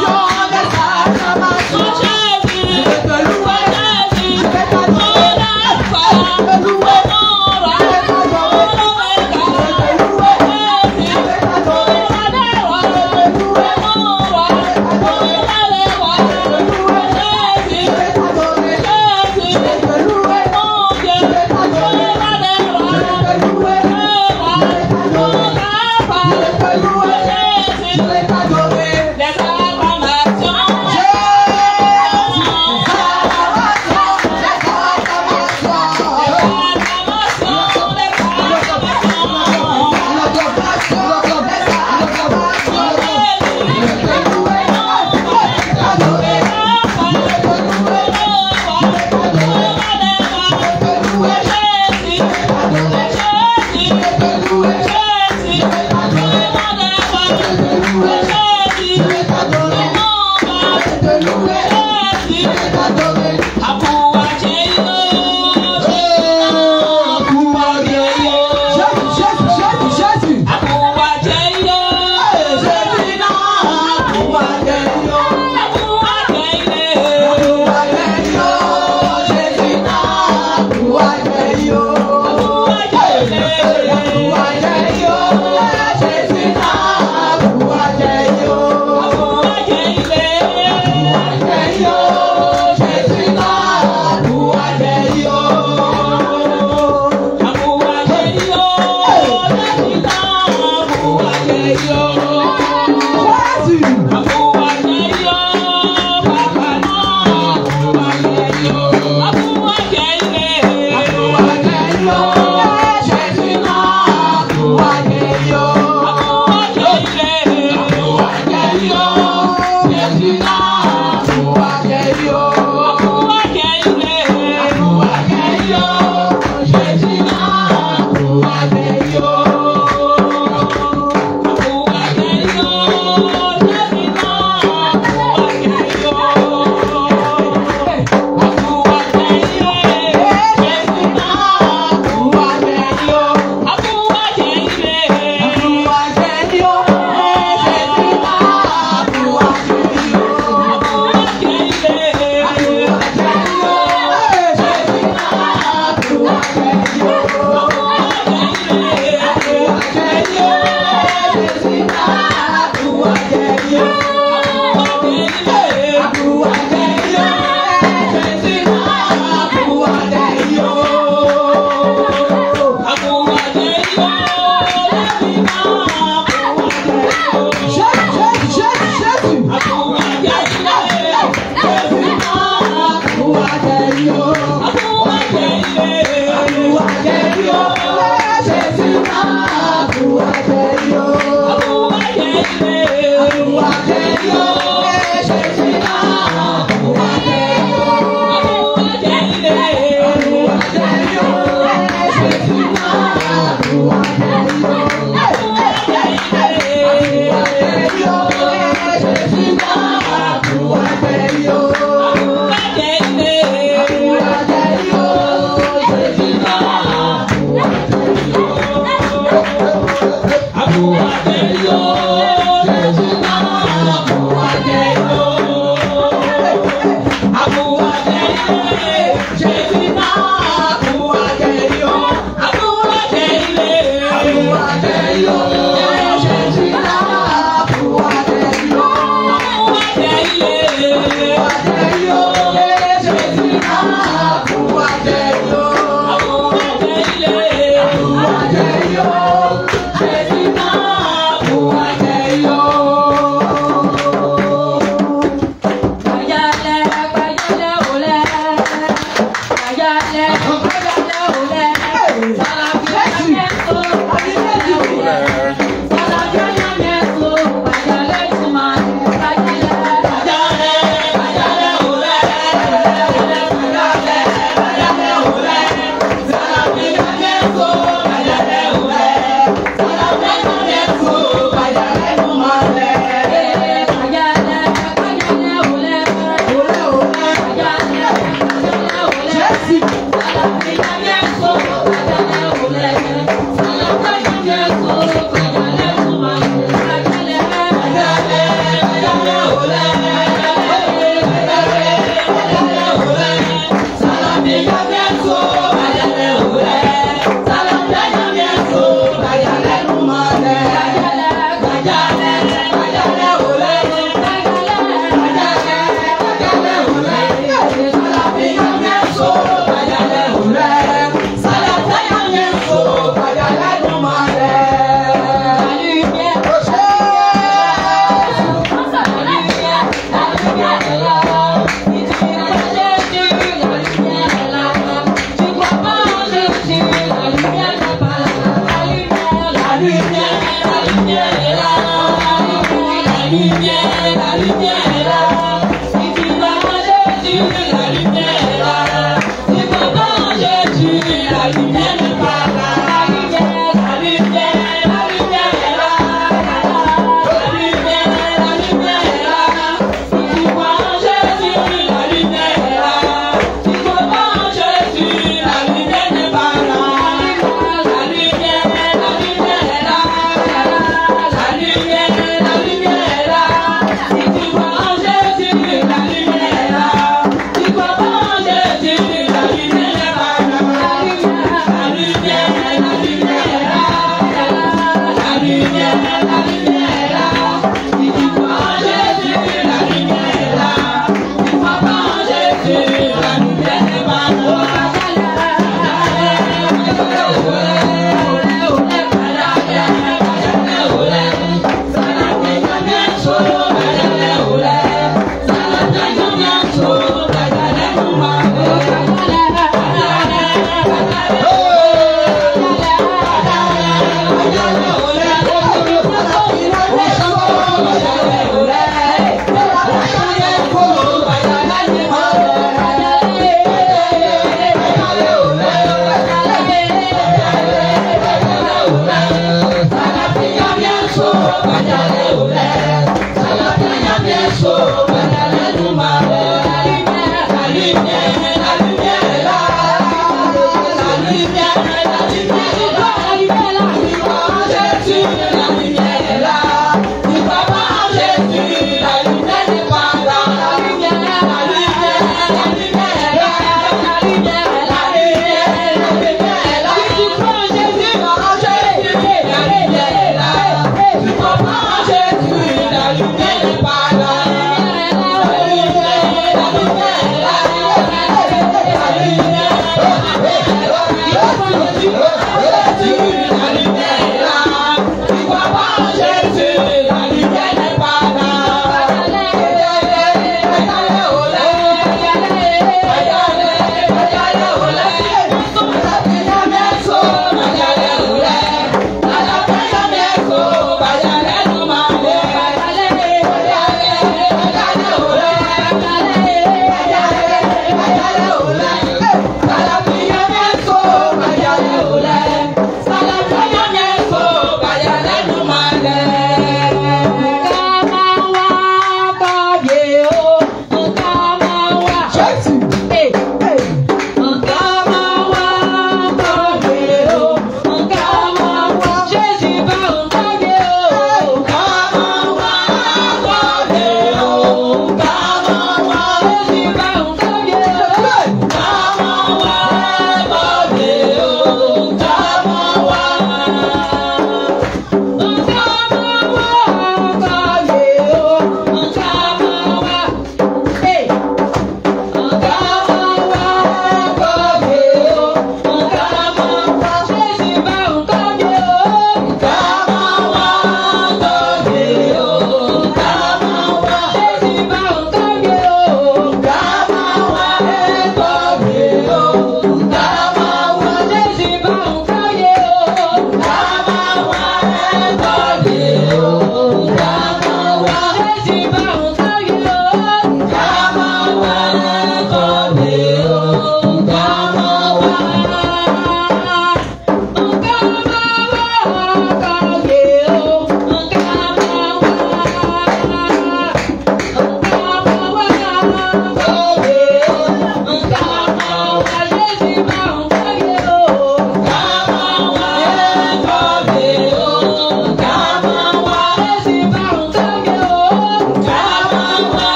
C: acclamations. Amen.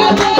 D: Jésus,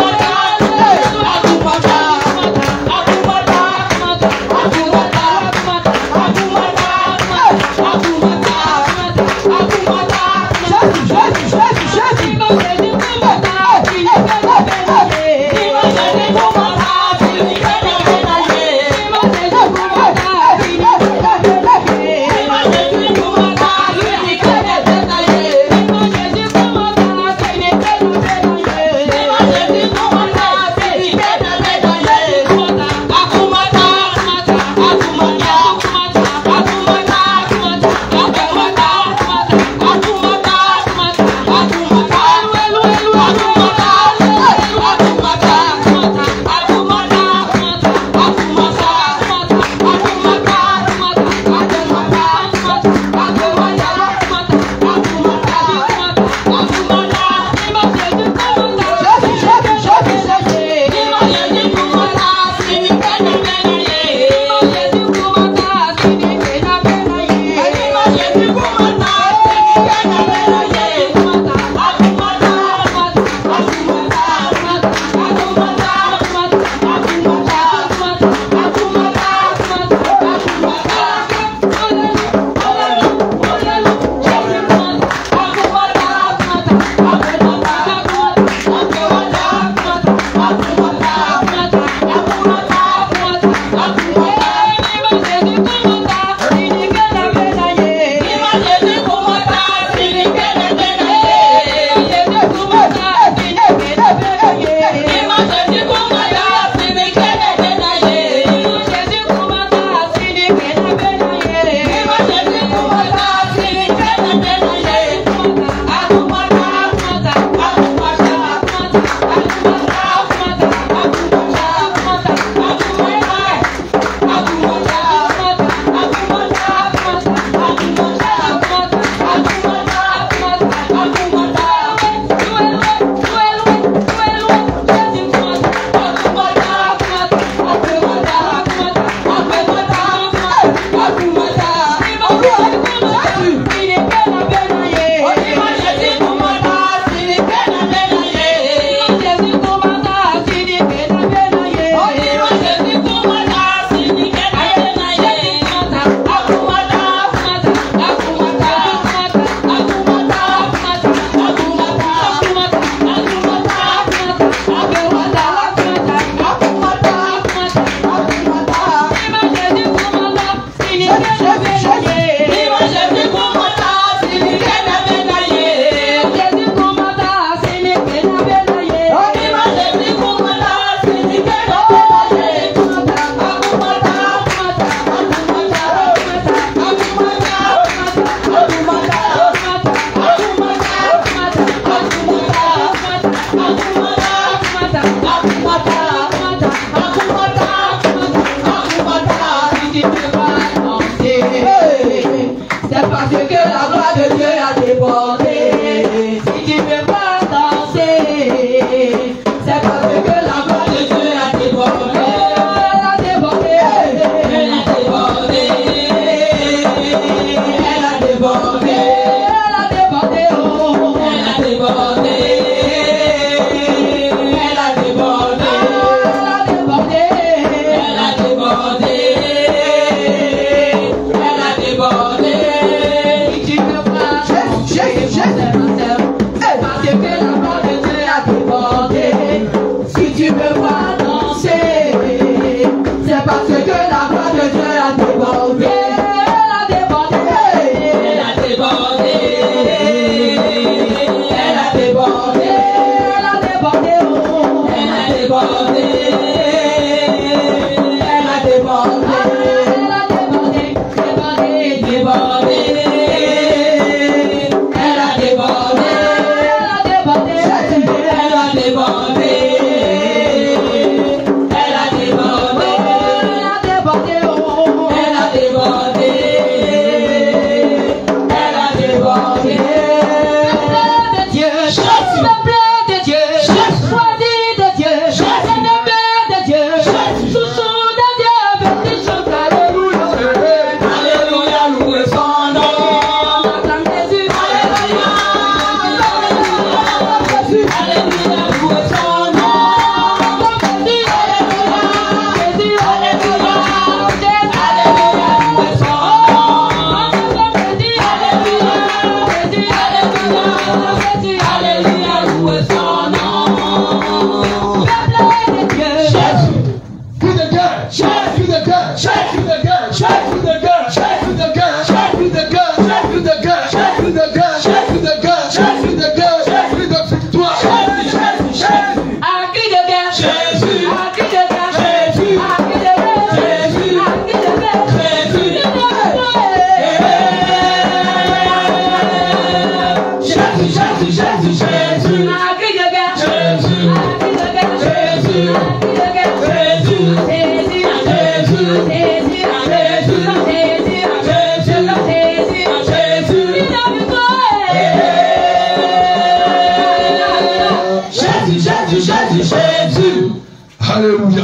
D: Jésus.
A: Alléluia.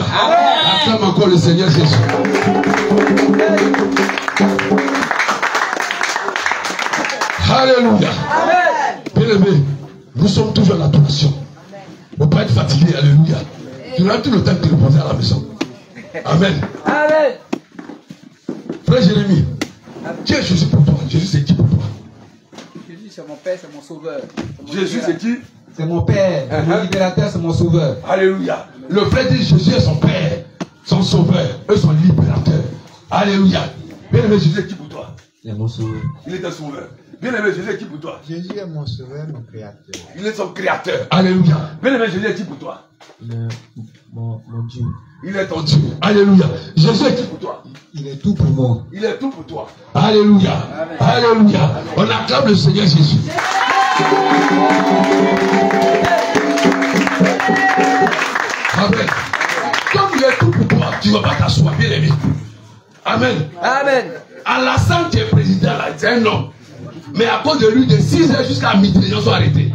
A: Acclame encore le Seigneur Jésus. Alléluia. Bien-aimés, nous sommes toujours en adoration. On ne peut pas être fatigué. Alléluia. Tu auras tout le temps de te reposer à la maison. Amen.
C: Amen.
A: Frère Jérémie, qui est Jésus pour toi? Jésus c'est qui pour toi?
C: Jésus c'est mon Père, c'est mon Sauveur.
A: Jésus c'est qui?
B: C'est mon Père, mon libérateur, c'est mon sauveur.
A: Alléluia. Le frère dit Jésus est son Père, son Sauveur, et son libérateur. Alléluia. Bien-aimé, Jésus est qui pour toi?
B: Il est mon sauveur.
A: Il est ton Sauveur. Bien-aimé, Jésus est qui pour toi?
E: Jésus est mon sauveur, mon créateur.
A: Il est son Créateur. Alléluia. Bien-aimé, Jésus est qui pour toi?
B: Il est mon Dieu.
A: Il est ton Dieu. Alléluia. Jésus est qui pour toi?
E: Il est tout pour moi.
A: Il est tout pour toi. Alléluia. Alléluia. On acclame le Seigneur Jésus. Amen. Comme il est tout pour toi, tu ne vas pas t'asseoir, bien aimé. Amen.
C: Amen.
A: Alassane qui est président là, c'est un homme. Mais à cause de lui, de 6h jusqu'à midi, les gens sont arrêtés.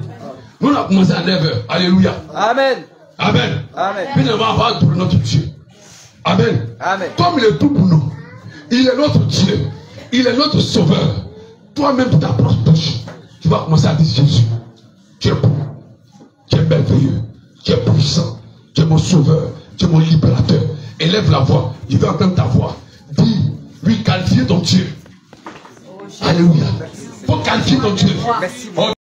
A: Nous, on a commencé à 9h. Alléluia.
C: Amen.
A: Amen.
C: Amen.
A: Puis on va avoir pour notre Dieu. Amen.
C: Amen.
A: Comme il est tout pour nous, il est notre Dieu. Il est notre Sauveur. Toi-même, tu t'approches. Tu vas commencer à dire Jésus, tu es bon, tu es merveilleux, tu es puissant, tu es mon Sauveur, tu es mon libérateur. Élève la voix. Je vais entendre ta voix. Dis, lui, qualifier ton Dieu. Alléluia. Faut qualifier ton Dieu.
C: Merci.